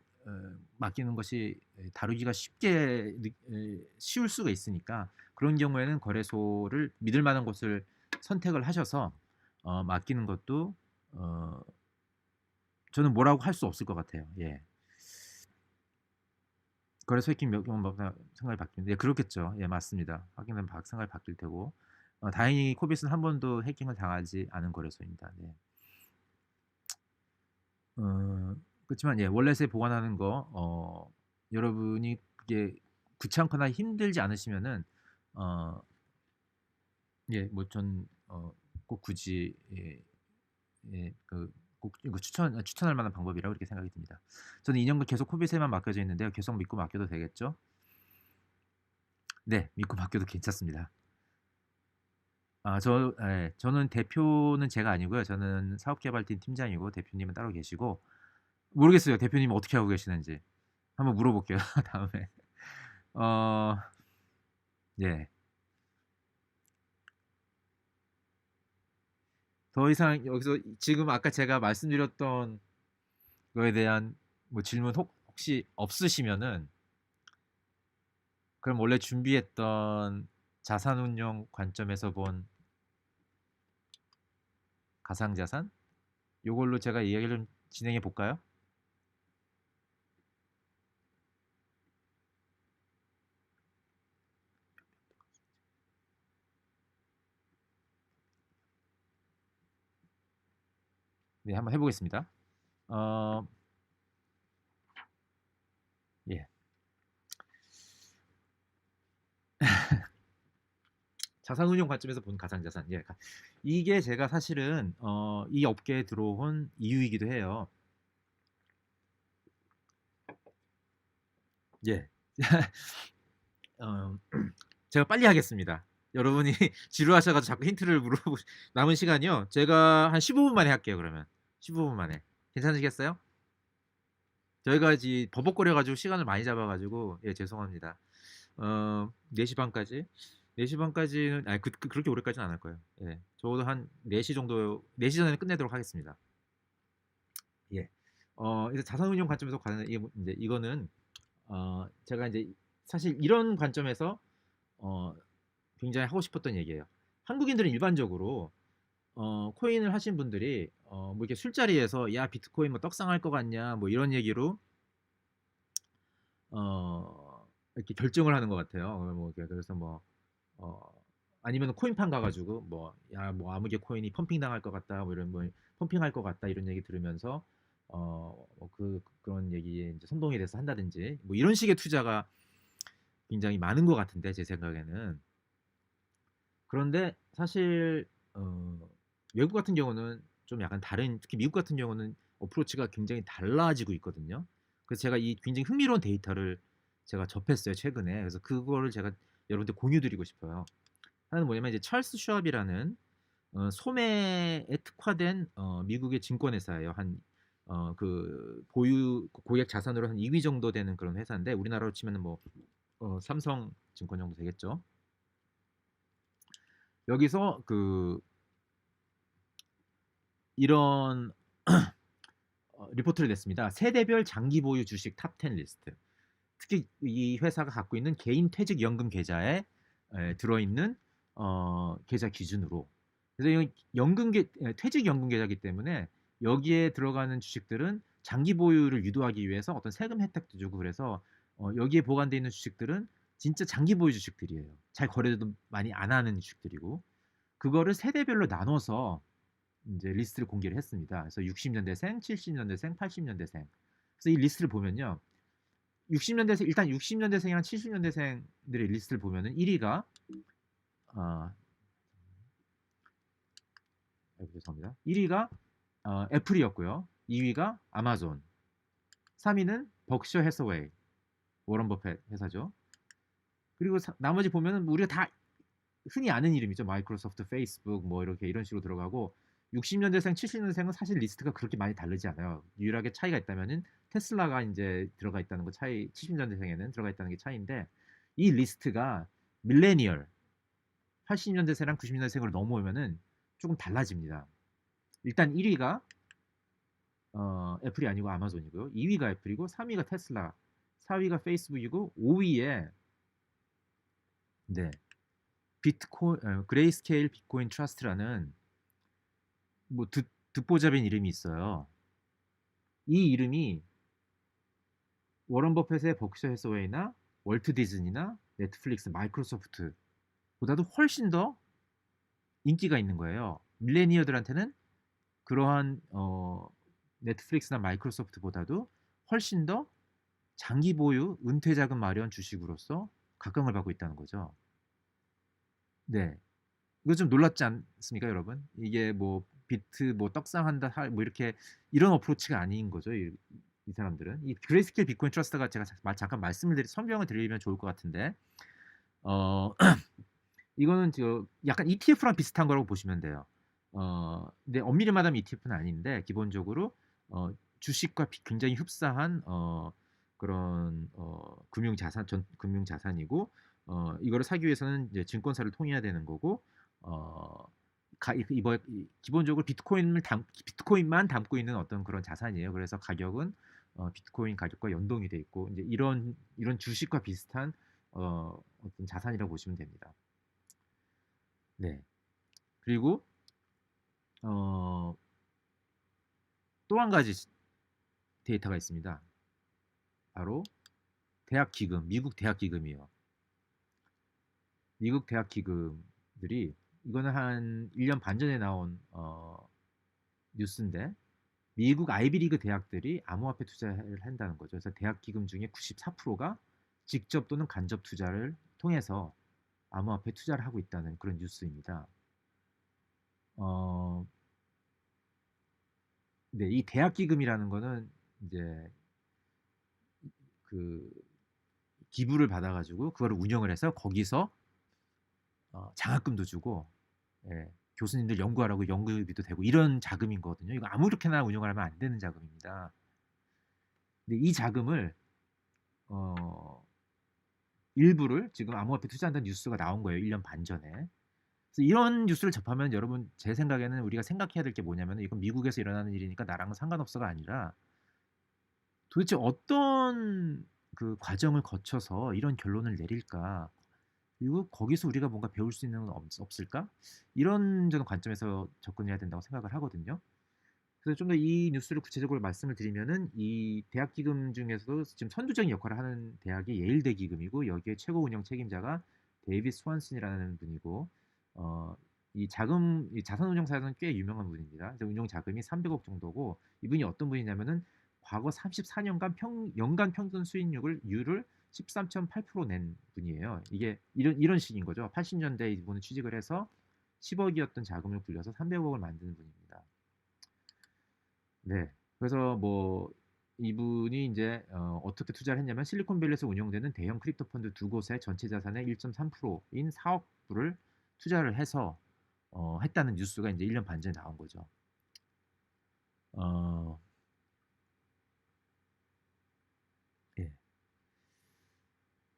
맡기는 것이 다루기가 쉬울 수가 있으니까, 그런 경우에는 거래소를 믿을 만한 곳을 선택을 하셔서 맡기는 것도 어 저는 뭐라고 할 수 없을 것 같아요. 예. 거래소 해킹 몇 경우마다 생각이 바뀌는데, 예, 그렇겠죠. 예, 맞습니다. 확인되면 생각이 바뀔 테고, 다행히 코빗은 한 번도 해킹을 당하지 않은 거래소입니다. 네. 그렇지만 예, 월렛에 보관하는 거 여러분이 그게 귀찮거나 힘들지 않으시면은 어 예, 뭐 전 꼭 굳이 꼭 이거 추천할 만한 방법이라고 이렇게 생각이 듭니다. 저는 2 년간 계속 코빗에만 맡겨져 있는데요. 계속 믿고 맡겨도 되겠죠? 네, 믿고 맡겨도 괜찮습니다. 저는 대표는 제가 아니고요. 저는 사업개발팀 팀장이고, 대표님은 따로 계시고, 모르겠어요. 대표님은 어떻게 하고 계시는지. 한번 물어볼게요. 다음에. 어, 예. 더 이상 여기서 지금 아까 제가 말씀드렸던 거에 대한 뭐 질문 혹시 없으시면은, 그럼 원래 준비했던 자산운용 관점에서 본 가상자산? 요걸로 제가 이야기를 좀 진행해 볼까요? 네, 한번 해보겠습니다. 어, 예. 자산운용 관점에서 본 가상자산. 예. 이게 제가 사실은 이 업계에 들어온 이유이기도 해요. 예. 어, 제가 빨리 하겠습니다. 여러분이 지루하셔가지고 자꾸 힌트를 물어보 남은 시간이요. 제가 한 15분 만에 할게요. 그러면 15분 만에 괜찮으시겠어요? 저희가 이제 버벅거려가지고 시간을 많이 잡아가지고, 예, 죄송합니다. 4시 반까지. 4시 반까지는 아니 그렇게 오래까지는 안 할 거예요. 예. 적어도 한 4시 정도, 4시 전에는 끝내도록 하겠습니다. 예. 이제 자산운용 관점에서 가는 이게 이제 이거는 제가 이제 사실 이런 관점에서 어 굉장히 하고 싶었던 얘기예요. 한국인들은 일반적으로 코인을 하신 분들이 뭐 이렇게 술자리에서 야 비트코인 뭐 떡상할 것 같냐 뭐 이런 얘기로 이렇게 결정을 하는 것 같아요. 뭐 그래서 뭐 어, 아니면 코인판 가가지고 뭐 야 뭐 아무개 코인이 펌핑 당할 것 같다 뭐 이런 뭐 펌핑할 것 같다 이런 얘기 들으면서 그런 얘기에 이제 선동이 돼서 한다든지 뭐 이런 식의 투자가 굉장히 많은 것 같은데, 제 생각에는. 그런데 사실 외국 같은 경우는 좀 약간 다른, 특히 미국 같은 경우는 어프로치가 굉장히 달라지고 있거든요. 그래서 제가 이 굉장히 흥미로운 데이터를 제가 접했어요 최근에. 그래서 그거를 제가 여러분들 공유드리고 싶어요. 하나는 뭐냐면 이제 찰스 슈왑이라는 소매에 특화된 미국의 증권회사예요. 한 보유 고액 자산으로 한 2위 정도 되는 그런 회사인데, 우리나라로 치면은 뭐 삼성증권 정도 되겠죠. 여기서 이런 리포트를 냈습니다. 세대별 장기 보유 주식 탑 10 리스트. 특히 이 회사가 갖고 있는 개인 퇴직연금 계좌에 들어있는 계좌 기준으로. 그래서 이 퇴직연금 계좌이기 때문에 여기에 들어가는 주식들은 장기 보유를 유도하기 위해서 어떤 세금 혜택도 주고, 그래서 여기에 보관되어 있는 주식들은 진짜 장기 보유 주식들이에요. 잘 거래도 많이 안 하는 주식들이고, 그거를 세대별로 나눠서 이제 리스트를 공개를 했습니다. 그래서 60년대생, 70년대생, 80년대생. 그래서 이 리스트를 보면요. 60년대생, 일단 60년대생이랑 70년대생들의 리스트를 보면은 1위가 어, 죄송합니다. 1위가 애플이었고요. 2위가 아마존, 3위는 벅셔 해서웨이, 워런 버핏 회사죠. 그리고 나머지 보면은 우리가 다 흔히 아는 이름이죠. 마이크로소프트, 페이스북 뭐 이렇게 이런 식으로 들어가고 60년대생, 70년대생은 사실 리스트가 그렇게 많이 다르지 않아요. 유일하게 차이가 있다면은 테슬라가 인제 들어가 있다는 거 차이 70년대생에는 들어가 있다는 게 차이인데 이 리스트가 밀레니얼 80년대생이랑 90년대생으로 넘어오면은 쪼금 달라집니다. 일단 1 위가 애플이 아니고 아마존이고요. 2 위가 애플이고 3 위가 테슬라, 4 위가 페이스북이고 5 위에 네. 그레이스케일 비트코인 트러스트라는 뭐 듣보잡인 이름이 있어요. 이 이름이 워런 버핏의 버크셔 해서웨이나 월트 디즈니나 넷플릭스, 마이크로소프트보다도 훨씬 더 인기가 있는 거예요. 밀레니얼들한테는 그러한 넷플릭스나 마이크로소프트보다도 훨씬 더 장기 보유, 은퇴 자금 마련 주식으로서 각광을 받고 있다는 거죠. 네. 이거 좀 놀랍지 않습니까, 여러분? 이게 뭐 비트 뭐 떡상한다 뭐 이렇게 이런 어프로치가 아닌 거죠. 이 사람들은. 이 그레이스케일 비트코인 트러스트가 제가 잠깐 설명을 드리면 좋을 것 같은데 어 이거는 약간 ETF랑 비슷한 거라고 보시면 돼요. 근데 엄밀히 말하면 ETF는 아닌데 기본적으로 주식과 굉장히 흡사한 그런 금융 자산이고 이거를 사기 위해서는 이제 증권사를 통해야 되는 거고 어 기본적으로 비트코인만 담고 있는 어떤 그런 자산이에요. 그래서 가격은 비트코인 가격과 연동이 돼 있고 이제 이런 주식과 비슷한 어떤 자산이라고 보시면 됩니다. 네. 그리고 또 한 가지 데이터가 있습니다. 바로 대학 기금, 미국 대학 기금이요. 미국 대학 기금들이 이거는 한 1년 반 전에 나온 뉴스인데 미국 아이비리그 대학들이 암호화폐 투자를 한다는 거죠. 그래서 대학 기금 중에 94%가 직접 또는 간접 투자를 통해서 암호화폐 투자를 하고 있다는 그런 뉴스입니다. 어, 네, 이 대학 기금이라는 거는 이제 그 기부를 받아가지고 그거를 운영을 해서 거기서 장학금도 주고 예, 교수님들 연구하라고 연구비도 되고 이런 자금인 거거든요. 이거 아무렇게나 운영을 하면 안 되는 자금입니다. 근데 이 자금을 어, 일부를 지금 암호화폐 투자한다는 뉴스가 나온 거예요. 1년 반 전에. 그래서 이런 뉴스를 접하면 여러분 제 생각에는 우리가 생각해야 될 게 뭐냐면 이건 미국에서 일어나는 일이니까 나랑은 상관없어가 아니라 도대체 어떤 그 과정을 거쳐서 이런 결론을 내릴까? 그리고 거기서 우리가 뭔가 배울 수 있는 건 없을까? 이런 저는 관점에서 접근해야 된다고 생각을 하거든요. 그래서 좀 더 이 뉴스를 구체적으로 말씀을 드리면은 이 대학 기금 중에서도 지금 선두적인 역할을 하는 대학이 예일대 기금이고 여기에 최고 운영 책임자가 데이빗 스완슨이라는 분이고 이 자산 운용사에서는 꽤 유명한 분입니다. 그래서 운용 자금이 300억 정도고 이분이 어떤 분이냐면은 과거 34년간 연간 평균 수익률을 13.8%낸 분이에요. 이게 이런 식인 거죠. 80년대에 이분은 취직을 해서 10억이었던 자금을 굴려서 300억을 만드는 분입니다. 네. 그래서 뭐 이분이 인제 어떻게 투자를 했냐면 실리콘밸리에서 운영되는 대형 크립토 펀드 두 곳의 전체 자산의 1.3%인 4억 불을 투자를 해서 했다는 뉴스가 인제 1년 반 전에 나온 거죠. 어 예.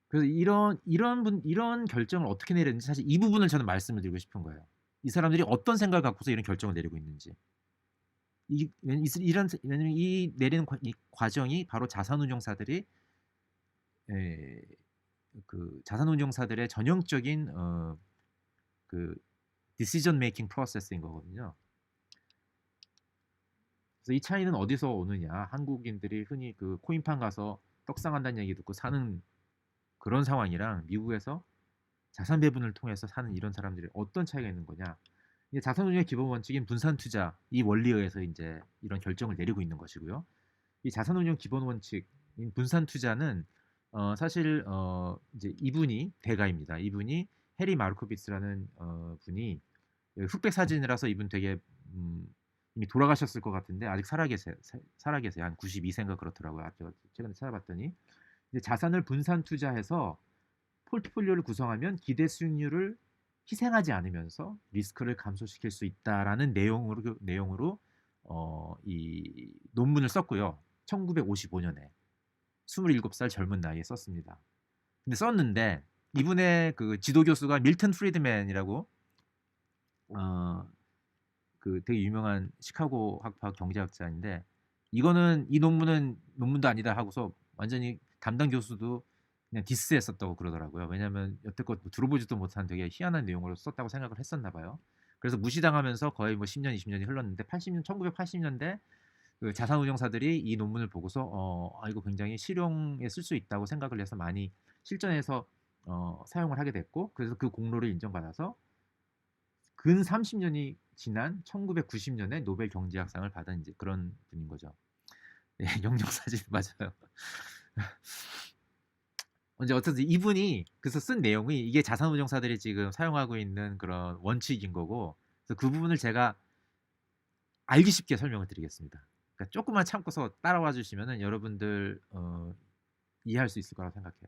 그래서 이런 결정을 어떻게 내렸는지 사실 이 부분을 저는 말씀을 드리고 싶은 거예요. 이 사람들이 어떤 생각을 갖고서 이런 결정을 내리고 있는지. 왜냐면 이 내리는 이 과정이 바로 자산운용사들이 예, 그 자산운용사들의 전형적인 그 decision making process인 거거든요. 그래서 이 차이는 어디서 오느냐? 한국인들이 흔히 그 코인판 가서 떡상한다는 얘기 듣고 사는 그런 상황이랑 미국에서 자산 배분을 통해서 사는 이런 사람들이 어떤 차이가 있는 거냐? 이제 자산운용의 기본 원칙인 분산 투자 이 원리에 의해서 이제 이런 결정을 내리고 있는 것이고요. 이 자산운용 기본 원칙인 분산 투자는 사실 이제 이분이 대가입니다. 이분이 해리 마르코비츠라는 분이 흑백 사진이라서 이분 되게 음, 이미 돌아가셨을 것 같은데 아직 살아 계세요. 한 92세인가 그렇더라고요. 제가 최근에 찾아봤더니 이제 자산을 분산 투자해서 포트폴리오를 구성하면 기대 수익률을 희생하지 않으면서 리스크를 감소시킬 수 있다라는 내용으로 이 논문을 썼고요. 1955년에 27살 젊은 나이에 썼습니다. 근데 썼는데 이분의 그 지도 교수가 밀턴 프리드맨이라고 그 되게 유명한 시카고 학파 경제학자인데 이거는 이 논문도 아니다 하고서 완전히 담당 교수도 그냥 디스했었다고 그러더라고요. 왜냐하면 여태껏 뭐 들어보지도 못한 되게 희한한 내용으로 썼다고 생각을 했었나 봐요. 그래서 무시당하면서 거의 뭐 10년, 20년이 흘렀는데 1980년대 그 자산운용사들이 이 논문을 보고서 이거 굉장히 실용에 쓸 수 있다고 생각을 해서 많이 실전에서 사용을 하게 됐고 그래서 그 공로를 인정받아서 근 30년이 지난 1990년에 노벨 경제학상을 받은 이제 그런 분인 거죠. 네, 영정사진 맞아요. 이제 어쨌든 이분이 그래서 쓴 내용이 이게 자산운용사들이 지금 사용하고 있는 그런 원칙인 거고 그래서 그 부분을 제가 알기 쉽게 설명을 드리겠습니다. 그러니까 조금만 참고서 따라와 주시면은 여러분들 이해할 수 있을 거라고 생각해요.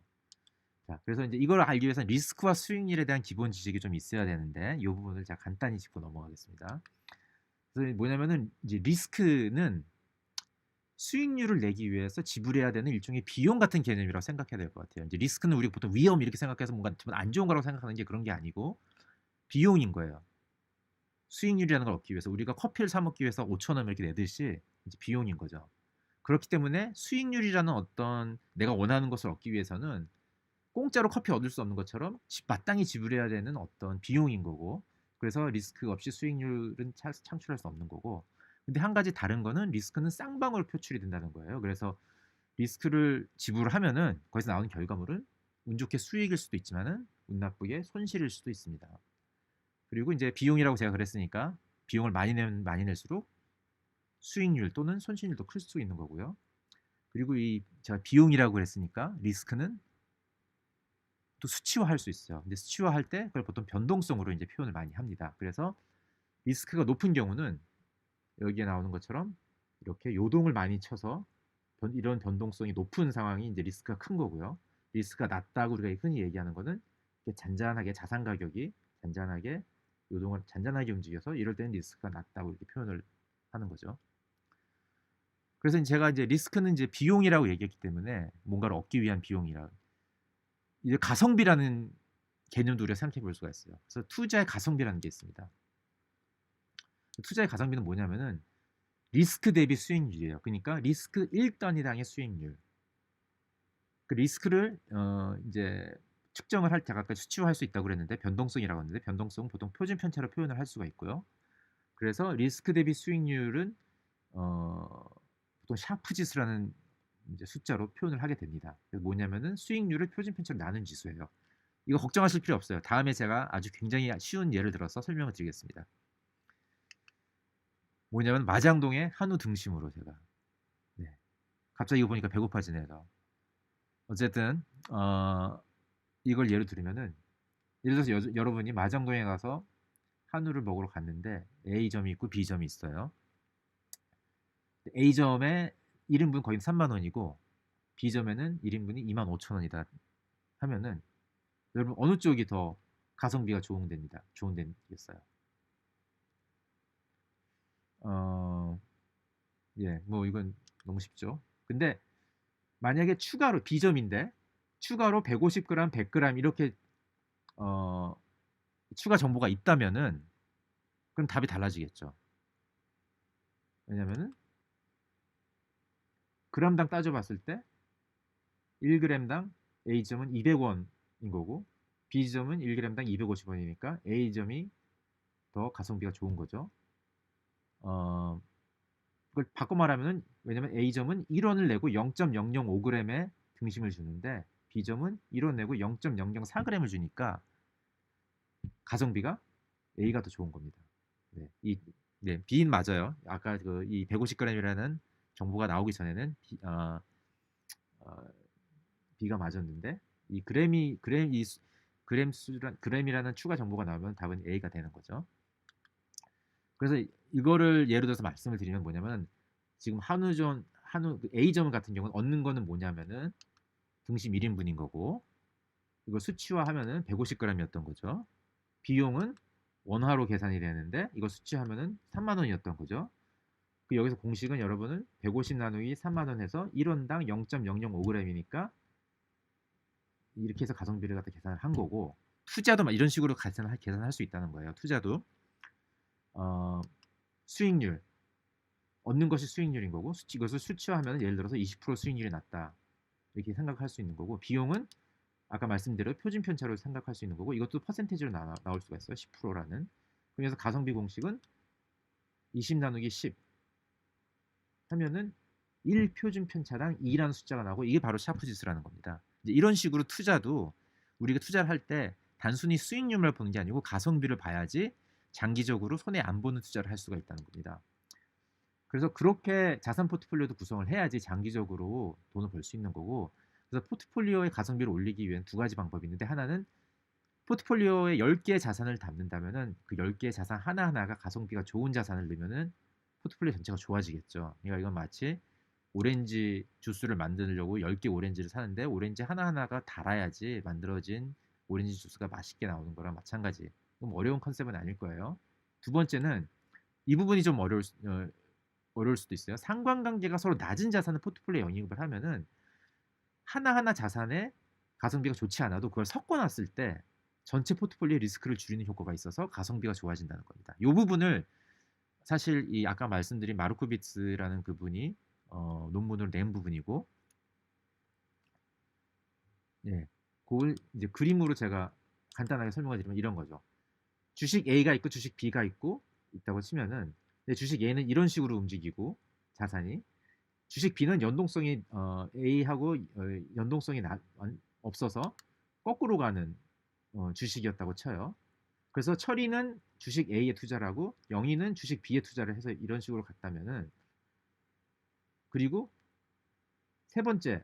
자, 그래서 이제 이걸 알기 위해서는 리스크와 수익률에 대한 기본 지식이 좀 있어야 되는데 이 부분을 제가 간단히 짚고 넘어가겠습니다. 그래서 뭐냐면은 이제 리스크는 수익률을 내기 위해서 지불해야 되는 일종의 비용 같은 개념이라고 생각해야 될 것 같아요. 이제 리스크는 우리가 보통 위험 이렇게 생각해서 뭔가 좀 안 좋은 거라고 생각하는 게 그런 게 아니고 비용인 거예요. 수익률이라는 걸 얻기 위해서 우리가 커피를 사 먹기 위해서 5천 원 이렇게 내듯이 이제 비용인 거죠. 그렇기 때문에 수익률이라는 어떤 내가 원하는 것을 얻기 위해서는 공짜로 커피 얻을 수 없는 것처럼 마땅히 지불해야 되는 어떤 비용인 거고 그래서 리스크 없이 수익률은 창출할 수 없는 거고 근데 한 가지 다른 거는 리스크는 쌍방으로 표출이 된다는 거예요. 그래서 리스크를 지불하면은 거기서 나오는 결과물은 운 좋게 수익일 수도 있지만은 운 나쁘게 손실일 수도 있습니다. 그리고 이제 비용이라고 제가 그랬으니까 비용을 많이 내면 많이 낼수록 수익률 또는 손실률도 클 수 있는 거고요. 그리고 이 제가 비용이라고 그랬으니까 리스크는 또 수치화할 수 있어요. 근데 수치화할 때 그걸 보통 변동성으로 이제 표현을 많이 합니다. 그래서 리스크가 높은 경우는 여기에 나오는 것처럼 이렇게 요동을 많이 쳐서 이런 변동성이 높은 상황이 이제 리스크가 큰 거고요. 리스크가 낮다고 우리가 흔히 얘기하는 거는 잔잔하게 자산 가격이 잔잔하게 요동을 잔잔하게 움직여서 이럴 때는 리스크가 낮다고 이렇게 표현을 하는 거죠. 그래서 제가 이제 리스크는 이제 비용이라고 얘기했기 때문에 뭔가를 얻기 위한 비용이라 이제 가성비라는 개념도 우리가 생각해 볼 수가 있어요. 그래서 투자의 가성비라는 게 있습니다. 투자의 가성비는 뭐냐면은 리스크 대비 수익률이에요. 그러니까 리스크 1단위당의 수익률. 그 리스크를 이제 측정을 할 때 아까 수치화할 수 있다고 그랬는데 변동성이라고 했는데 변동성은 보통 표준 편차로 표현을 할 수가 있고요. 그래서 리스크 대비 수익률은 보통 샤프 지수라는 이제 숫자로 표현을 하게 됩니다. 그래서 뭐냐면은 수익률을 표준 편차로 나눈 지수예요. 이거 걱정하실 필요 없어요. 다음에 제가 아주 굉장히 쉬운 예를 들어서 설명을 드리겠습니다. 뭐냐면 마장동의 한우 등심으로 제가 네. 갑자기 이거 보니까 배고파지네요. 어쨌든 이걸 예로 들으면은 예를 들어서 여러분이 마장동에 가서 한우를 먹으러 갔는데 A점이 있고 B점이 있어요. A점에 1인분 거의 3만 원이고 B점에는 1인분이 2만 5천 원이다 하면은 여러분 어느 쪽이 더 가성비가 좋은데겠어요? 예, 뭐 이건 너무 쉽죠. 근데 만약에 추가로 B점인데 추가로 150g, 100g 이렇게 어, 추가 정보가 있다면은 그럼 답이 달라지겠죠. 왜냐면은 g당 따져봤을 때 1g당 A점은 200원인 거고 B점은 1g당 250원이니까 A점이 더 가성비가 좋은 거죠. 그걸 바꿔 말하면은 왜냐면 A점은 1원을 내고 0.005g의 등심을 주는데 B점은 1원 내고 0.004g을 주니까 가성비가 A가 더 좋은 겁니다. 네, B는 맞아요. 아까 그 이 150g이라는 정보가 나오기 전에는 어, B가 맞았는데 이 그램이라는 추가 정보가 나오면 답은 A가 되는 거죠. 그래서 이거를 예를 들어서 말씀을 드리면 뭐냐면 지금 한우 A점 같은 경우는 얻는 거는 뭐냐면은 등심 1인분인 거고 이걸 수치화하면은 150g이었던 거죠. 비용은 원화로 계산이 되는데 이거 수치하면은 3만 원이었던 거죠. 그 여기서 공식은 여러분은 150 나누기 3만 원 해서 1원당 0.005g이니까 이렇게 해서 가성비를 갖다 계산을 한 거고, 투자도 막 이런 식으로 계산할 수 있다는 거예요. 투자도 어, 수익률 얻는 것이 수익률인 거고, 이것을 수치화하면 예를 들어서 20% 수익률이 났다 이렇게 생각할 수 있는 거고, 비용은 아까 말씀대로 표준 편차로 생각할 수 있는 거고, 이것도 퍼센테이지로 나올 수가 있어요. 10%라는. 그래서 가성비 공식은 20 나누기 10 하면은 1 표준 편차당 2라는 숫자가 나오고, 이게 바로 샤프 지수라는 겁니다. 이제 이런 식으로 투자도 우리가 투자를 할 때 단순히 수익률만 보는 게 아니고 가성비를 봐야지 장기적으로 손해 안 보는 투자를 할 수가 있다는 겁니다. 그래서 그렇게 자산 포트폴리오도 구성을 해야지 장기적으로 돈을 벌 수 있는 거고, 그래서 포트폴리오의 가성비를 올리기 위한 두 가지 방법이 있는데, 하나는 포트폴리오에 10개의 자산을 담는다면은 그 10개의 자산 하나하나가 가성비가 좋은 자산을 넣으면은 포트폴리오 전체가 좋아지겠죠. 그러니까 이건 마치 오렌지 주스를 만들려고 10개 오렌지를 사는데 오렌지 하나하나가 달아야지 만들어진 오렌지 주스가 맛있게 나오는 거랑 마찬가지. 좀 어려운 컨셉은 아닐 거예요. 두 번째는 이 부분이 좀 어려울 수도 있어요. 상관관계가 서로 낮은 자산을 포트폴리오에 영입을 하면은 하나하나 자산의 가성비가 좋지 않아도 그걸 섞어 놨을 때 전체 포트폴리오의 리스크를 줄이는 효과가 있어서 가성비가 좋아진다는 겁니다. 이 부분을 사실 이 아까 말씀드린 마르코비츠라는 그분이 논문으로 낸 부분이고, 예, 그걸 이제 그림으로 제가 간단하게 설명을 드리면 이런 거죠. 주식 A가 있고 주식 B가 있다고 치면은, 주식 A는 이런 식으로 움직이고 자산이, 주식 B는 연동성이 A하고 연동성이 없어서 거꾸로 가는 주식이었다고 쳐요. 그래서 철이는 주식 A에 투자를 하고 영희는 주식 B에 투자를 해서 이런 식으로 갔다면은, 그리고 세 번째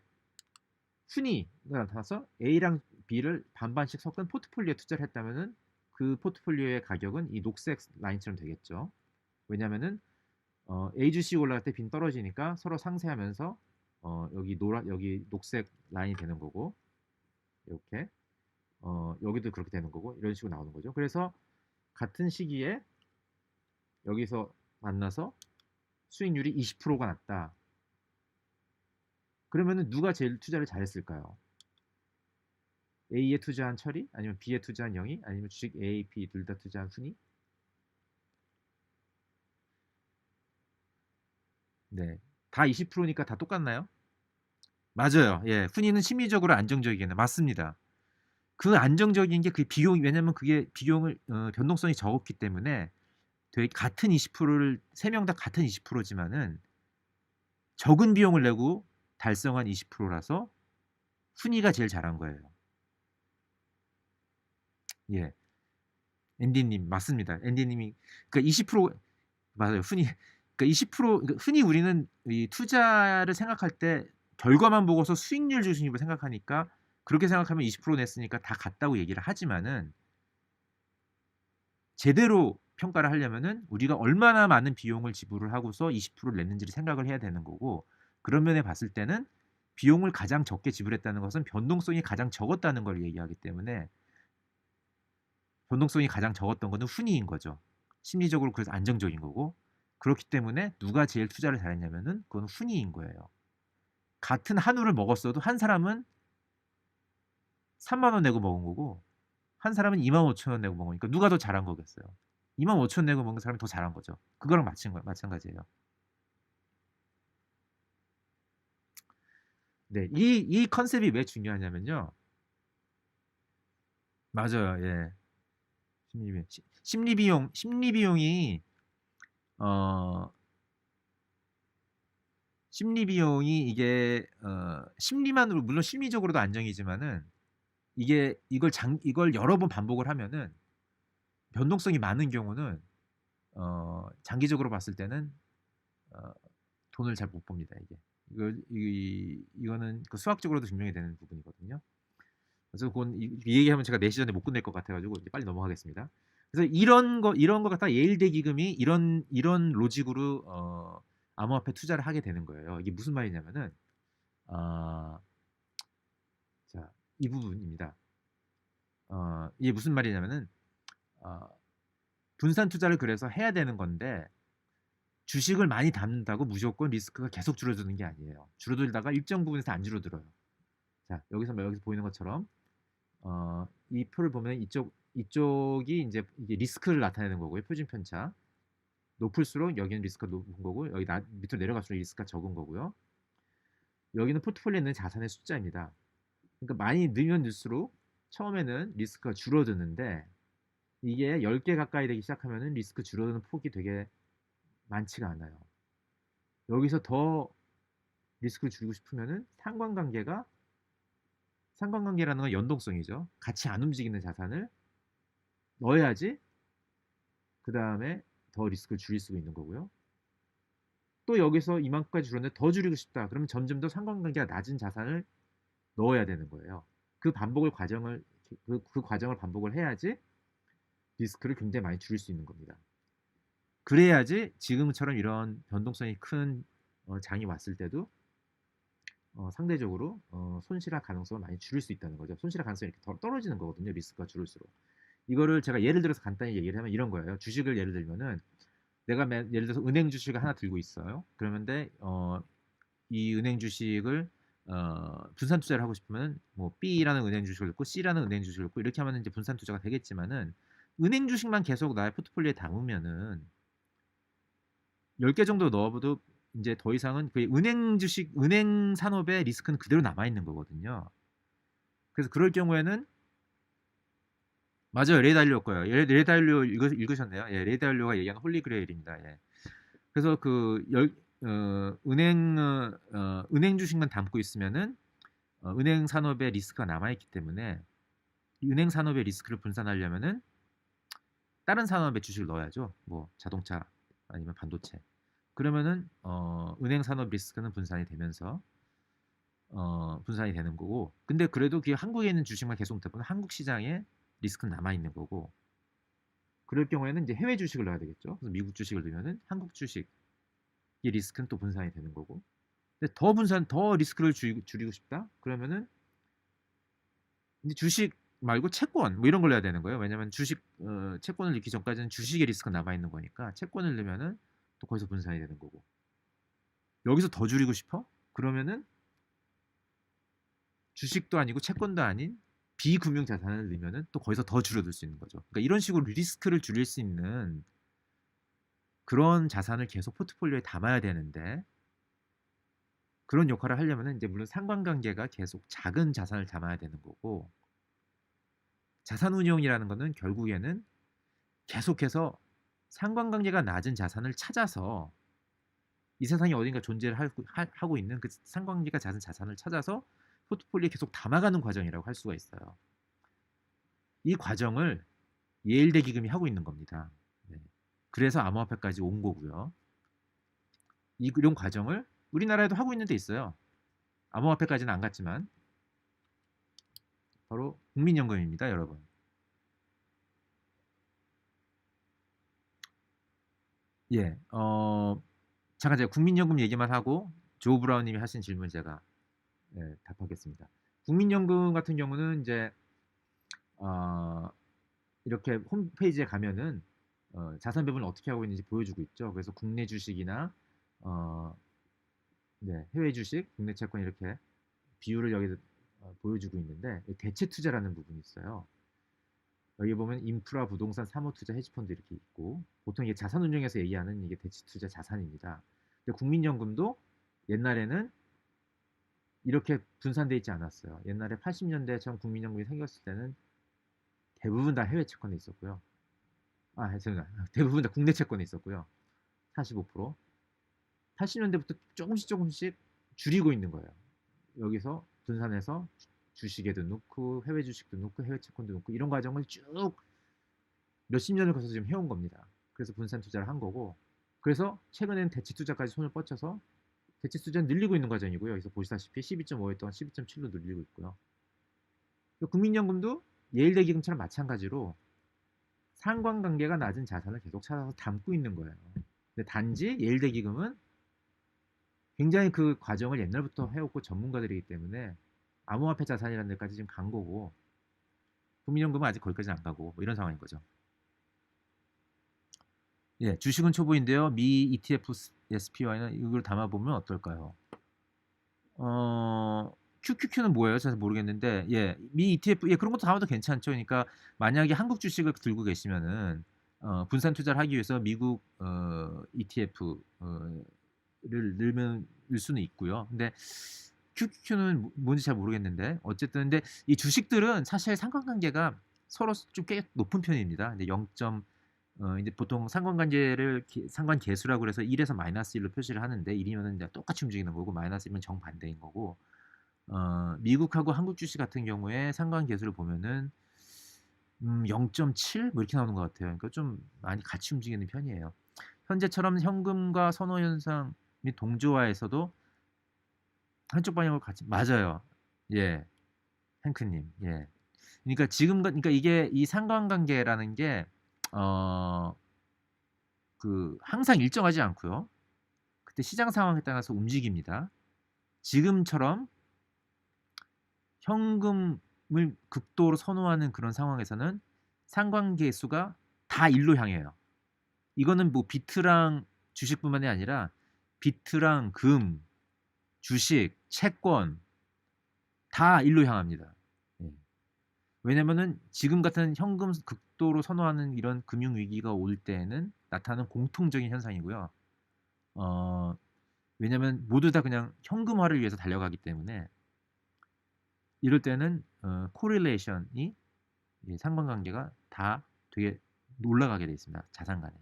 순위가 나타나서 A랑 B를 반반씩 섞은 포트폴리오에 투자를 했다면은 그 포트폴리오의 가격은 이 녹색 라인처럼 되겠죠. 왜냐면은 A 주식 올라갈 때 B는 떨어지니까 서로 상쇄하면서 여기 녹색 라인이 되는 거고, 이렇게 여기도 그렇게 되는 거고, 이런 식으로 나오는 거죠. 그래서 같은 시기에 여기서 만나서 수익률이 20%가 났다. 그러면은 누가 제일 투자를 잘했을까요? A에 투자한 철이, 아니면 B에 투자한 영이, 아니면 주식 A, B 둘 다 투자한 순이? 네. 다 20%니까 다 똑같나요? 맞아요. 예. 순위는 심리적으로 안정적이겠네. 맞습니다. 그 안정적인 게 그 비용, 왜냐면 그게 비용을 변동성이 적었기 때문에 되게 같은 20%를 세 명 다 같은 20%지만은 적은 비용을 내고 달성한 20%라서 순위가 제일 잘한 거예요. 예. 앤디 님 맞습니다. 앤디 님이 그러니까 20% 맞아요. 흔히 그러니까 20% 그러니까 흔히 우리는 이 투자를 생각할 때 결과만 보고서 수익률 중심으로 생각하니까, 그렇게 생각하면 20% 냈으니까 다 같다고 얘기를 하지만은, 제대로 평가를 하려면은 우리가 얼마나 많은 비용을 지불을 하고서 20%를 냈는지를 생각을 해야 되는 거고, 그런 면에 봤을 때는 비용을 가장 적게 지불했다는 것은 변동성이 가장 적었다는 걸 얘기하기 때문에, 변동성이 가장 적었던 거는 훈이인 거죠. 심리적으로 그래서 안정적인 거고, 그렇기 때문에 누가 제일 투자를 잘했냐면은 그건 훈이인 거예요. 같은 한우를 먹었어도 한 사람은 3만 원 내고 먹은 거고 한 사람은 2만 5천 원 내고 먹은 거니까 누가 더 잘한 거겠어요? 2만 5천 원 내고 먹은 사람이 더 잘한 거죠. 그거랑 마찬가지예요. 네, 이 컨셉이 왜 중요하냐면요. 맞아요. 예. 심리 비용이 어 심리 비용이 이게 심리만으로 물론 심리적으로도 안정이지만은, 이걸 여러 번 반복을 하면은 변동성이 많은 경우는 장기적으로 봤을 때는 어 돈을 잘 못 법니다, 이게. 이거는 그 수학적으로도 증명이 되는 부분이거든요. 그래서 그건 이 얘기하면 제가 4시 전에 못 끝낼 것 같아 가지고 이제 빨리 넘어가겠습니다. 그래서 이런 거 갖다가 예일대 기금이 이런 로직으로 암호화폐 투자를 하게 되는 거예요. 이게 무슨 말이냐면은, 아 자, 이 부분입니다. 이게 무슨 말이냐면은, 분산 투자를 그래서 해야 되는 건데 주식을 많이 담는다고 무조건 리스크가 계속 줄어드는 게 아니에요. 줄어들다가 일정 부분에서 안 줄어들어요. 자, 여기서 보이는 것처럼 이 표를 보면 이쪽이 이제 이게 리스크를 나타내는 거고요. 표준 편차. 높을수록 여기는 리스크가 높은 거고 여기 밑으로 내려갈수록 리스크가 적은 거고요. 여기는 포트폴리오에 있는 자산의 숫자입니다. 그러니까 많이 늘면 늘수록 처음에는 리스크가 줄어드는데 이게 10개 가까이 되기 시작하면은 리스크 줄어드는 폭이 되게 많지가 않아요. 여기서 더 리스크를 줄이고 싶으면은 상관관계라는 건 연동성이죠. 같이 안 움직이는 자산을 넣어야지 그 다음에 더 리스크를 줄일 수가 있는 거고요. 또 여기서 이만큼까지 줄었는데 더 줄이고 싶다. 그러면 점점 더 상관관계가 낮은 자산을 넣어야 되는 거예요. 그 과정을 반복을 해야지 리스크를 굉장히 많이 줄일 수 있는 겁니다. 그래야지 지금처럼 이런 변동성이 큰 장이 왔을 때도 상대적으로 손실할 가능성을 많이 줄일 수 있다는 거죠. 손실할 가능성이 이렇게 더 떨어지는 거거든요. 리스크가 줄을수록. 이거를 제가 예를 들어서 간단히 얘기를 하면 이런 거예요. 주식을 예를 들면은 내가 예를 들어서 은행 주식을 하나 들고 있어요. 그러는데 이 은행 주식을 분산 투자를 하고 싶으면 뭐 B라는 은행 주식을 넣고 C라는 은행 주식을 넣고 이렇게 하면 이제 분산 투자가 되겠지만은 은행 주식만 계속 나의 포트폴리오에 담으면은 10개 정도 넣어도 이제 더 이상은 그 은행 산업의 리스크는 그대로 남아 있는 거거든요. 그래서 그럴 경우에는 맞아요. 레이 달리오 거예요. 레이 달리오 읽으셨네요. 예, 레이 달리오가 얘기하는 홀리 그레일입니다. 예. 그래서 은행 주식만 담고 있으면은 은행 산업의 리스크가 남아 있기 때문에 은행 산업의 리스크를 분산하려면은 다른 산업의 주식을 넣어야죠. 뭐 자동차 아니면 반도체. 그러면은 은행 산업 리스크는 분산이 되면서 분산이 되는 거고. 근데 그래도 그 한국에 있는 주식만 계속 넣다 보면 한국 시장에 리스크는 남아 있는 거고. 그럴 경우에는 이제 해외 주식을 넣어야 되겠죠. 그래서 미국 주식을 넣으면은 한국 주식의 리스크는 또 분산이 되는 거고. 근데 더 리스크를 줄이고 싶다? 그러면은 이제 주식 말고 채권 뭐 이런 걸 넣어야 되는 거예요. 왜냐면 채권을 넣기 전까지는 주식의 리스크가 남아 있는 거니까 채권을 넣으면은 또 거기서 분산이 되는 거고. 여기서 더 줄이고 싶어? 그러면은 주식도 아니고 채권도 아닌 비금융 자산을 넣으면은 또 거기서 더 줄어들 수 있는 거죠. 그러니까 이런 식으로 리스크를 줄일 수 있는 그런 자산을 계속 포트폴리오에 담아야 되는데 그런 역할을 하려면은 이제 물론 상관관계가 계속 작은 자산을 담아야 되는 거고 자산 운용이라는 거는 결국에는 계속해서 상관관계가 낮은 자산을 찾아서 이 세상에 어딘가 존재를 하고 있는 그 상관관계가 낮은 자산을 찾아서 포트폴리오에 계속 담아가는 과정이라고 할 수가 있어요. 이 과정을 예일대 기금이 하고 있는 겁니다. 네. 그래서 암호화폐까지 온 거고요. 이런 과정을 우리나라에도 하고 있는 데 있어요. 암호화폐까지는 안 갔지만 바로 국민연금입니다, 여러분. 예, 잠깐 제가 국민연금 얘기만 하고 조 브라운님이 하신 질문 제가 답하겠습니다. 국민연금 같은 경우는 이제 어, 이렇게 홈페이지에 가면은 자산 배분을 어떻게 하고 있는지 보여주고 있죠. 그래서 국내 주식이나 어, 네, 해외 주식, 국내 채권 이렇게 비율을 여기 보여주고 있는데 대체 투자라는 부분이 있어요. 여기 보면 인프라, 부동산, 사모투자, 헤지펀드 이렇게 있고 보통 이게 자산 운용에서 얘기하는 이게 대체 투자 자산입니다. 근데 국민연금도 옛날에는 이렇게 분산돼 있지 않았어요. 옛날에 80년대 처음 국민연금이 생겼을 때는 대부분 다 해외 채권에 있었고요. 죄송합니다. 대부분 다 국내 채권에 있었고요. 45%. 80년대부터 조금씩 줄이고 있는 거예요. 여기서 분산해서 주식에도 넣고 해외 주식도 넣고 해외 채권도 넣고 이런 과정을 쭉 몇십 년을 거쳐서 지금 해온 겁니다. 그래서 분산 투자를 한 거고 그래서 최근에는 대체 투자까지 손을 뻗쳐서 대체 투자는 늘리고 있는 과정이고요. 여기서 보시다시피 12.5였던 12.7로 늘리고 있고요. 국민연금도 예일대 기금처럼 마찬가지로 상관관계가 낮은 자산을 계속 찾아서 담고 있는 거예요. 근데 단지 예일대 기금은 굉장히 그 과정을 옛날부터 해오고 전문가들이기 때문에 암호화폐 자산이라는 데까지 지금 간 거고 국민연금은 아직 거기까지는 안 가고 뭐 이런 상황인 거죠. 예, 주식은 초보인데요. 미 ETF SPY는 이걸 담아보면 어떨까요? 어, QQQ는 뭐예요? 잘 모르겠는데, 예, 미 ETF, 예, 그런 것도 담아도 괜찮죠. 그러니까 만약에 한국 주식을 들고 계시면은 분산 투자를 하기 위해서 미국 ETF 를 넣으면 을 수는 있고요. 근데 QQQ는 뭔지 잘 모르겠는데 어쨌든 근데 이 주식들은 사실 상관관계가 서로 좀 꽤 높은 편입니다. 근데 0. 이제 보통 상관관계를 상관계수라고 그래서 1에서 마이너스 1로 표시를 하는데 1이면은 이제 똑같이 움직이는 거고 마이너스 1면 정반대인 거고 미국하고 한국 주식 같은 경우에 상관계수를 보면은 0.7 뭐 이렇게 나오는 것 같아요. 그러니까 좀 많이 같이 움직이는 편이에요. 현재처럼 현금과 선호 현상 및 동조화에서도 한쪽 방향으로 같이 맞아요. 예. 행크님. 예. 그러니까 그러니까 이게 이 상관관계라는 게 어 항상 일정하지 않고요. 그때 시장 상황에 따라서 움직입니다. 지금처럼 현금을 극도로 선호하는 그런 상황에서는 상관계수가 다 일로 향해요. 이거는 뭐 비트랑 주식뿐만이 아니라 비트랑 금, 주식, 채권 다 일로 향합니다. 예. 왜냐면은 지금 같은 현금 극도로 선호하는 이런 금융 위기가 올 때에는 나타나는 공통적인 현상이고요. 어, 왜냐면 모두 다 그냥 현금화를 위해서 달려가기 때문에 이럴 때는 코릴레이션이 상관관계가 다 되게 올라가게 돼 있습니다. 자산 간에.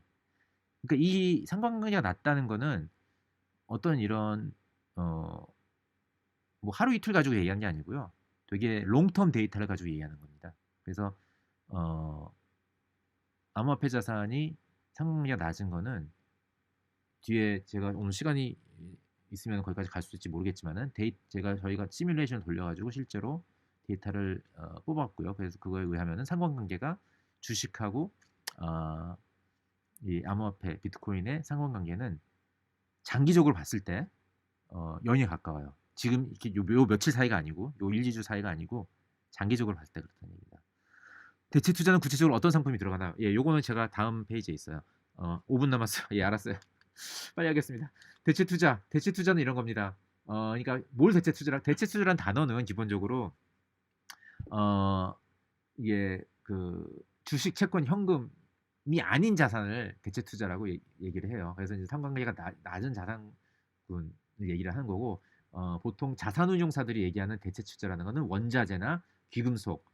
그러니까 이 상관관계가 낮다는 거는 어떤 이런 어, 뭐 하루 이틀 가지고 얘기한 게 아니고요. 되게 롱텀 데이터를 가지고 얘기하는 겁니다. 그래서 어, 암호화폐 자산이 상승률이 낮은 거는 뒤에 제가 오늘 시간이 있으면 거기까지 갈 수 있을지 모르겠지만은 저희가 시뮬레이션을 돌려가지고 실제로 데이터를 뽑았고요. 그래서 그거에 의하면은 상관관계가 주식하고 어, 이 암호화폐 비트코인의 상관관계는 장기적으로 봤을 때 0에 가까워요. 지금 이렇게 요 며칠 사이가 아니고 요 1, 2주 사이가 아니고 장기적으로 봤을 때 그렇다는 얘기입니다. 대체 투자는 구체적으로 어떤 상품이 들어가나요? 예, 요거는 제가 다음 페이지에 있어요. 5분 남았어요. 예, 알았어요. 빨리 하겠습니다. 대체 투자는 이런 겁니다. 그러니까 뭘 대체 투자란 단어는 기본적으로 어, 이게 주식, 채권, 현금이 아닌 자산을 대체 투자라고 얘기를 해요. 그래서 이제 상관관계가 낮은 자산군을 얘기를 하는 거고 보통 자산운용사들이 얘기하는 대체 투자라는 거는 원자재나 귀금속,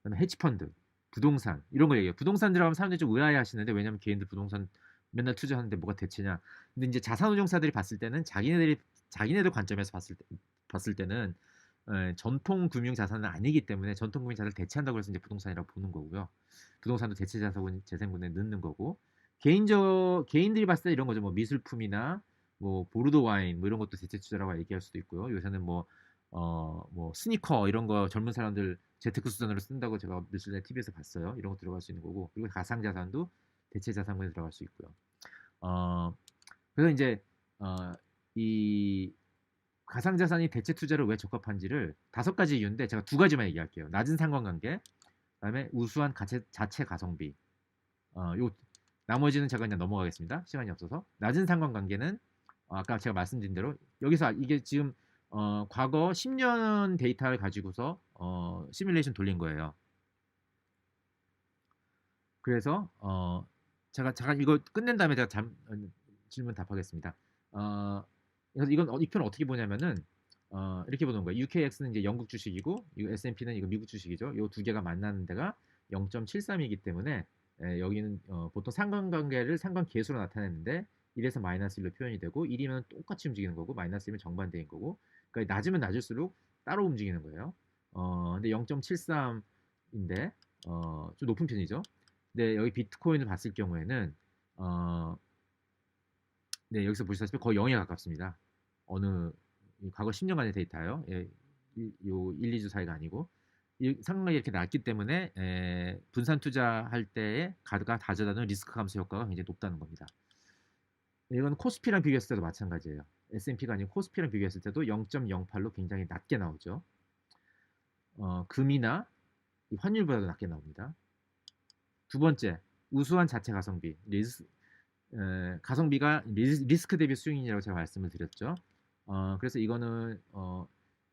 그다음에 헤지펀드, 부동산 이런 걸 얘기해요. 부동산 들어가면 사람들이 좀 의아해하시는데 왜냐면 개인들 부동산 맨날 투자하는데 뭐가 대체냐. 근데 이제 자산운용사들이 봤을 때는 자기네들 관점에서 봤을 때는 전통 금융 자산은 아니기 때문에 전통 금융 자산을 대체한다고 해서 이제 부동산이라고 보는 거고요. 부동산도 대체 자산 재생분에 넣는 거고 개인들이 봤을 때 이런 거죠. 뭐 미술품이나 뭐 보르도 와인 뭐 이런 것도 대체 투자라고 얘기할 수도 있고요. 요새는 뭐 스니커 이런 거 젊은 사람들 재테크 수단으로 쓴다고 제가 며칠 전에 TV에서 봤어요. 이런 거 들어갈 수 있는 거고 그리고 가상 자산도 대체 자산군에 들어갈 수 있고요. 어, 그래서 이제 이 가상자산이 대체 투자를 왜 적합한지를 5가지 이유인데 제가 2가지만 얘기할게요. 낮은 상관관계, 그다음에 우수한 자체 가성비. 요 나머지는 제가 그냥 넘어가겠습니다. 시간이 없어서. 낮은 상관관계는 아까 제가 말씀드린 대로 여기서 이게 지금 과거 10년 데이터를 가지고서 시뮬레이션 돌린 거예요. 그래서 제가 잠깐 이거 끝낸 다음에 제가 질문 답하겠습니다. 어, 그래서 이 편을 어떻게 보냐면은 이렇게 보는 거예요. UKX는 이제 영국 주식이고 이거 S&P는 이거 미국 주식이죠. 이 두 개가 만나는 데가 0.73이기 때문에 여기는 보통 상관관계를 상관계수로 나타내는데 1에서 마이너스 1로 표현이 되고 1이면 똑같이 움직이는 거고 마이너스 1이면 정반대인 거고 그러니까 낮으면 낮을수록 따로 움직이는 거예요. 근데 0.73인데 좀 높은 편이죠. 근데 여기 비트코인을 봤을 경우에는 어, 네, 여기서 보시다시피 거의 0에 가깝습니다. 어느 과거 10년간의 데이터요. 예, 요 1, 2주 사이가 아니고 상관관계 이렇게 낮기 때문에 분산 투자할 때에 가가 가져다는 리스크 감소 효과가 굉장히 높다는 겁니다. 이건 코스피랑 비교했을 때도 마찬가지예요. S&P가 아니고 코스피랑 비교했을 때도 0.08로 굉장히 낮게 나오죠. 금이나 환율보다도 낮게 나옵니다. 두 번째, 우수한 자체 가성비. 가성비가 리스크 대비 수익률이라고 제가 말씀을 드렸죠. 그래서 이거는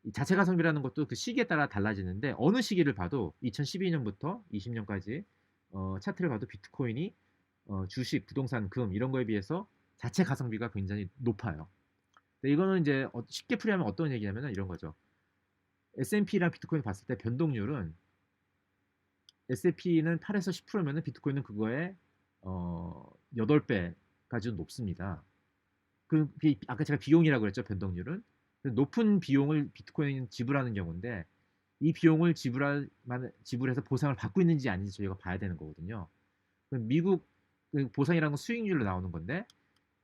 이 자체 가성비라는 것도 그 시기에 따라 달라지는데 어느 시기를 봐도 2012년부터 20년까지 차트를 봐도 비트코인이 주식, 부동산, 금 이런 거에 비해서 자체 가성비가 굉장히 높아요. 근데 이거는 이제 쉽게 풀이하면 어떤 얘기냐면은 이런 거죠. S&P랑 비트코인 봤을 때 변동률은 S&P는 8에서 10%면은 비트코인은 그거에 8배까지는 높습니다. 아까 제가 비용이라고 그랬죠, 변동률은. 높은 비용을 비트코인 지불하는 경우인데 이 비용을 지불해서 보상을 받고 있는지 아닌지 저희가 봐야 되는 거거든요. 미국 보상이라는 건 수익률로 나오는 건데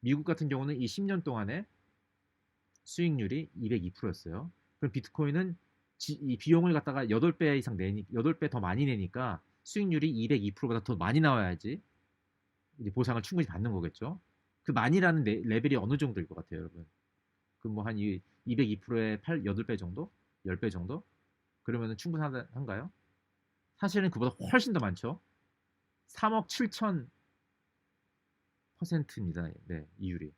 미국 같은 경우는 이 10년 동안에 수익률이 202%였어요. 그럼 비트코인은 이 비용을 갖다가 8배 이상 8배 더 많이 내니까 수익률이 202%보다 더 많이 나와야지 이제 보상을 충분히 받는 거겠죠. 그 많이라는 레벨이 어느 정도일 것 같아요, 여러분? 그 뭐 한 202%의 8배 정도? 10배 정도? 그러면 충분한가요? 사실은 그보다 훨씬 더 많죠. 3억 7천 %입니다. 네, 이율이.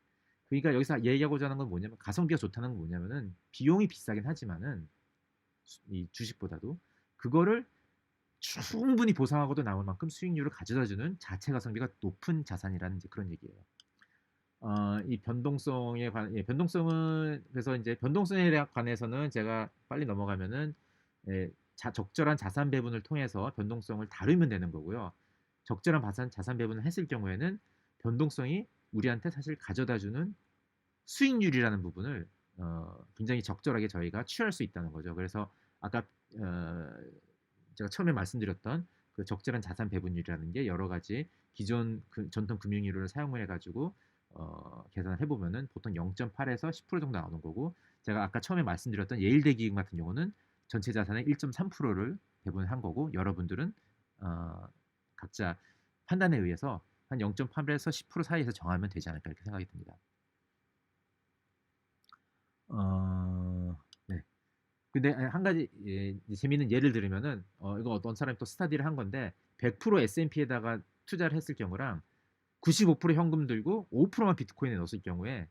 그러니까 여기서 얘기하고자 하는 건 뭐냐면 가성비가 좋다는 건 뭐냐면은 비용이 비싸긴 하지만은 이 주식보다도 그거를 충분히 보상하고도 남을 만큼 수익률을 가져다주는 자체 가성비가 높은 자산이라는 이제 그런 얘기예요. 이 변동성에 관한 변동성은 그래서 이제 변동성에 관해서는 제가 빨리 넘어가면은 예, 적절한 자산 배분을 통해서 변동성을 다루면 되는 거고요. 적절한 자산 배분을 했을 경우에는 변동성이 우리한테 사실 가져다주는 수익률이라는 부분을 굉장히 적절하게 저희가 취할 수 있다는 거죠. 그래서 아까 어, 제가 처음에 말씀드렸던 그 적절한 자산 배분율이라는 게 여러 가지 기존 전통 금융 이론을 사용해 가지고 계산을 해보면은 보통 0.8에서 10% 정도 나오는 거고 제가 아까 처음에 말씀드렸던 예일대 기금 같은 경우는 전체 자산의 1.3%를 배분한 거고 여러분들은 각자 판단에 의해서 한 0.8에서 10% 사이에서 정하면 되지 않을까 이렇게 생각이 듭니다. 네. 근데 한 가지 재미있는 예를 들으면은 이거 어떤 사람이 또 스터디를 한 건데 100% S&P에다가 투자를 했을 경우랑 95% 현금 들고 5%만 비트코인에 넣었을 경우에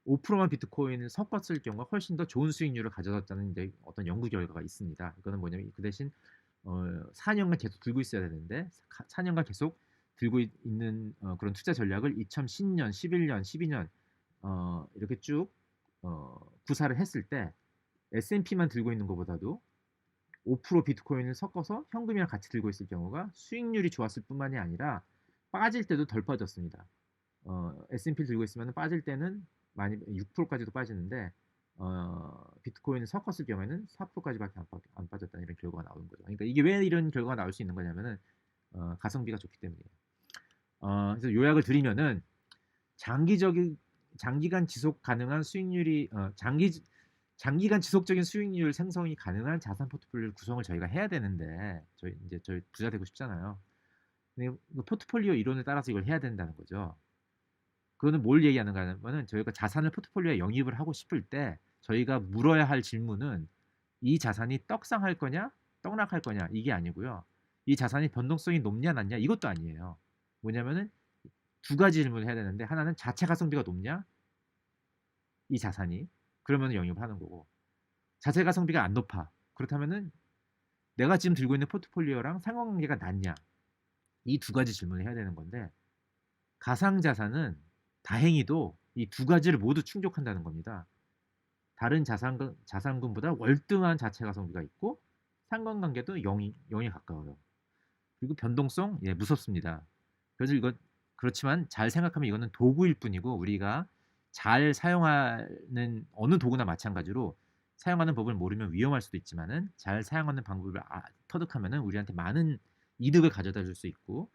5%만 비트코인을 섞었을 경우가 훨씬 더 좋은 수익률을 가져갔다는 이제 어떤 연구 결과가 있습니다. 이거는 뭐냐면 그 대신 4년간 계속 들고 있어야 되는데 4년간 계속 들고 있는 그런 투자 전략을 2010년, 11년, 12년 이렇게 쭉 구사를 했을 때 S&P만 들고 있는 것보다도 5% 비트코인을 섞어서 현금이랑 같이 들고 있을 경우가 수익률이 좋았을 뿐만이 아니라 빠질 때도 덜 빠졌습니다. S&P 들고 있으면 빠질 때는 많이 6%까지도 빠지는데 비트코인을 섞었을 경우에는 4%까지밖에 안 빠졌다는 이런 결과가 나오는 거죠. 그러니까 이게 왜 이런 결과가 나올 수 있는 거냐면은 가성비가 좋기 때문이에요. 그래서 요약을 드리면은 장기간 지속 가능한 수익률이 장기간 지속적인 수익률 생성이 가능한 자산 포트폴리오 구성을 저희가 해야 되는데 저희 부자 되고 싶잖아요. 근데 그 포트폴리오 이론에 따라서 이걸 해야 된다는 거죠. 그거는 뭘 얘기하는가 하면은 저희가 자산을 포트폴리오에 영입을 하고 싶을 때 저희가 물어야 할 질문은 이 자산이 떡상할 거냐, 떡락할 거냐 이게 아니고요. 이 자산이 변동성이 높냐 낮냐 이것도 아니에요. 뭐냐면은 두 가지 질문을 해야 되는데 하나는 자체 가성비가 높냐 이 자산이 그러면 영입을 하는 거고 자체 가성비가 안 높아 그렇다면은 내가 지금 들고 있는 포트폴리오랑 상관관계가 낮냐 이 두 가지 질문을 해야 되는 건데 가상자산은 다행히도 이 두 가지를 모두 충족한다는 겁니다. 다른 자산군보다 월등한 자체 가성비가 있고 상관관계도 0에 가까워요. 그리고 변동성 무섭습니다. 그래서 그렇지만 잘 생각하면 이거는 도구일 뿐이고 우리가 잘 사용하는 어느 도구나 마찬가지로 사용하는 법을 모르면 위험할 수도 있지만은 잘 사용하는 방법을 터득하면은 우리한테 많은 이득을 가져다 줄 수 있고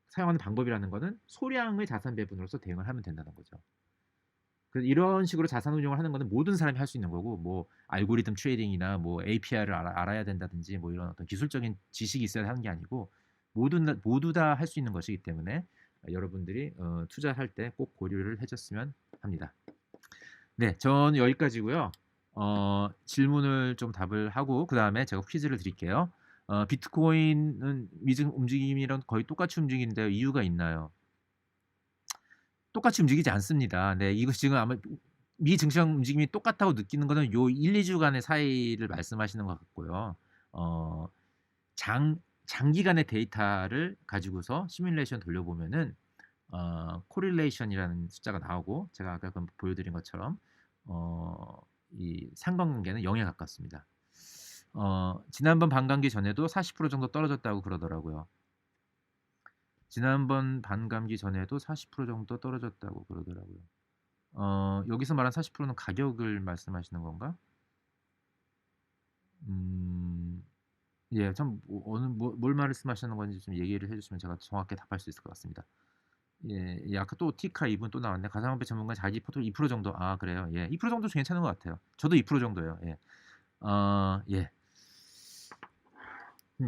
사용하는 방법이라는 거는 소량의 자산 배분으로서 대응을 하면 된다는 거죠. 그래서 이런 식으로 자산 운용을 하는 거는 모든 사람이 할 수 있는 거고 뭐 알고리즘 트레이딩이나 뭐 API를 알아야 된다든지 뭐 이런 어떤 기술적인 지식이 있어야 하는 게 아니고 모두 다 할 수 있는 것이기 때문에 여러분들이 투자할 때 꼭 고려를 해줬으면 합니다. 네, 전 여기까지고요. 질문을 좀 답을 하고 그 다음에 제가 퀴즈를 드릴게요. 비트코인은 미증 움직임이랑 거의 똑같이 움직이는데 이유가 있나요? 똑같이 움직이지 않습니다. 네. 이거 지금 아마 미 증시형 움직임이 똑같다고 느끼는 거는 요 1-2 주간의 사이를 말씀하시는 것 같고요. 어 장기간의 데이터를 가지고서 시뮬레이션 돌려보면은 correlation이라는 숫자가 나오고, 제가 아까 보여드린 것처럼 이 상관관계는 0에 가깝습니다. 지난번 반감기 전에도 40% 정도 떨어졌다고 그러더라고요. 지난번 반감기 전에도 40% 정도 떨어졌다고 그러더라고요. 여기서 말한 40%는 가격을 말씀하시는 건가? 예, 참 어느 뭘 말씀하시는 건지 좀 얘기를 해주시면 제가 정확하게 답할 수 있을 것 같습니다. 예, 예, 아까 또 티카 2분 또 나왔네. 가상화폐 전문가 자기 포트폴리오 2% 정도. 아, 그래요. 예, 2% 정도 괜찮은 것 같아요. 저도 2% 정도요. 예, 예,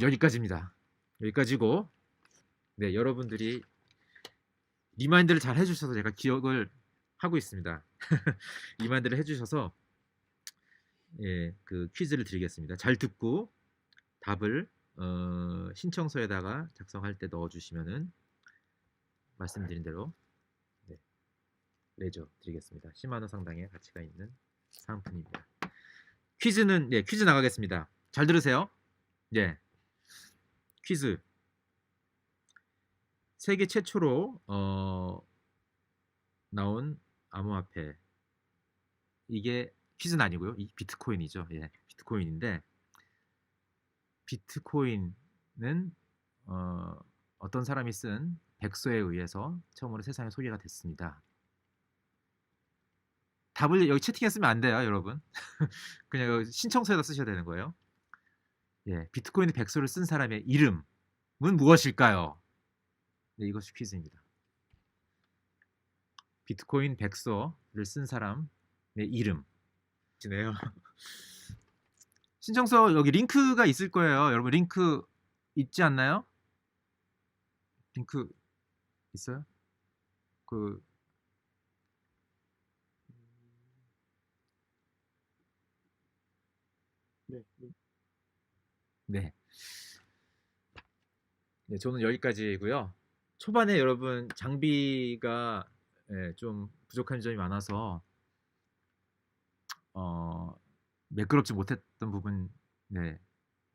여기까지입니다. 여기까지고, 네, 여러분들이 리마인드를 잘 해주셔서 제가 기억을 하고 있습니다. 리마인드를 해주셔서, 예, 그 퀴즈를 드리겠습니다. 잘 듣고 답을 신청서에다가 작성할 때 넣어주시면은 말씀드린 대로, 네, 레저 드리겠습니다. 10만 원 상당의 가치가 있는 상품입니다. 퀴즈는, 네, 퀴즈 나가겠습니다. 잘 들으세요. 네, 퀴즈. 세계 최초로 나온 암호화폐. 이게 퀴즈는 아니고요. 이 비트코인이죠. 예, 비트코인인데, 비트코인은 어떤 사람이 쓴 백서에 의해서 처음으로 세상에 소개가 됐습니다. 답을 여기 채팅에 쓰면 안 돼요, 여러분. 그냥 신청서에다 쓰셔야 되는 거예요. 예, 비트코인의 백서를 쓴 사람의 이름은 무엇일까요? 네, 이것이 퀴즈입니다. 비트코인 백서를 쓴 사람의 이름. 지네요. 신청서 여기 링크가 있을 거예요. 여러분 링크 있지 않나요? 링크 있어요? 그 네. 네. 네, 저는 여기까지고요. 초반에 여러분 장비가, 예, 좀 부족한 점이 많아서 매끄럽지 못했던 부분, 네,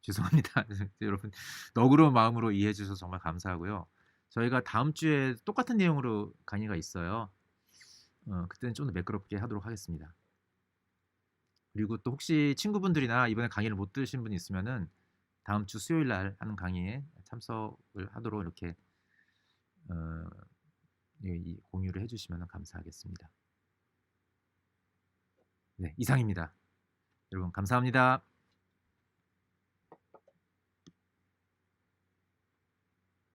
죄송합니다. 여러분 너그러운 마음으로 이해해 주셔서 정말 감사하고요. 저희가 다음 주에 똑같은 내용으로 강의가 있어요. 그때는 좀 더 매끄럽게 하도록 하겠습니다. 그리고 또 혹시 친구분들이나 이번에 강의를 못 들으신 분이 있으면은 다음 주 수요일 날 하는 강의에 참석을 하도록 이렇게 어, 예, 이 공유를 해주시면 감사하겠습니다. 네, 이상입니다. 여러분 감사합니다.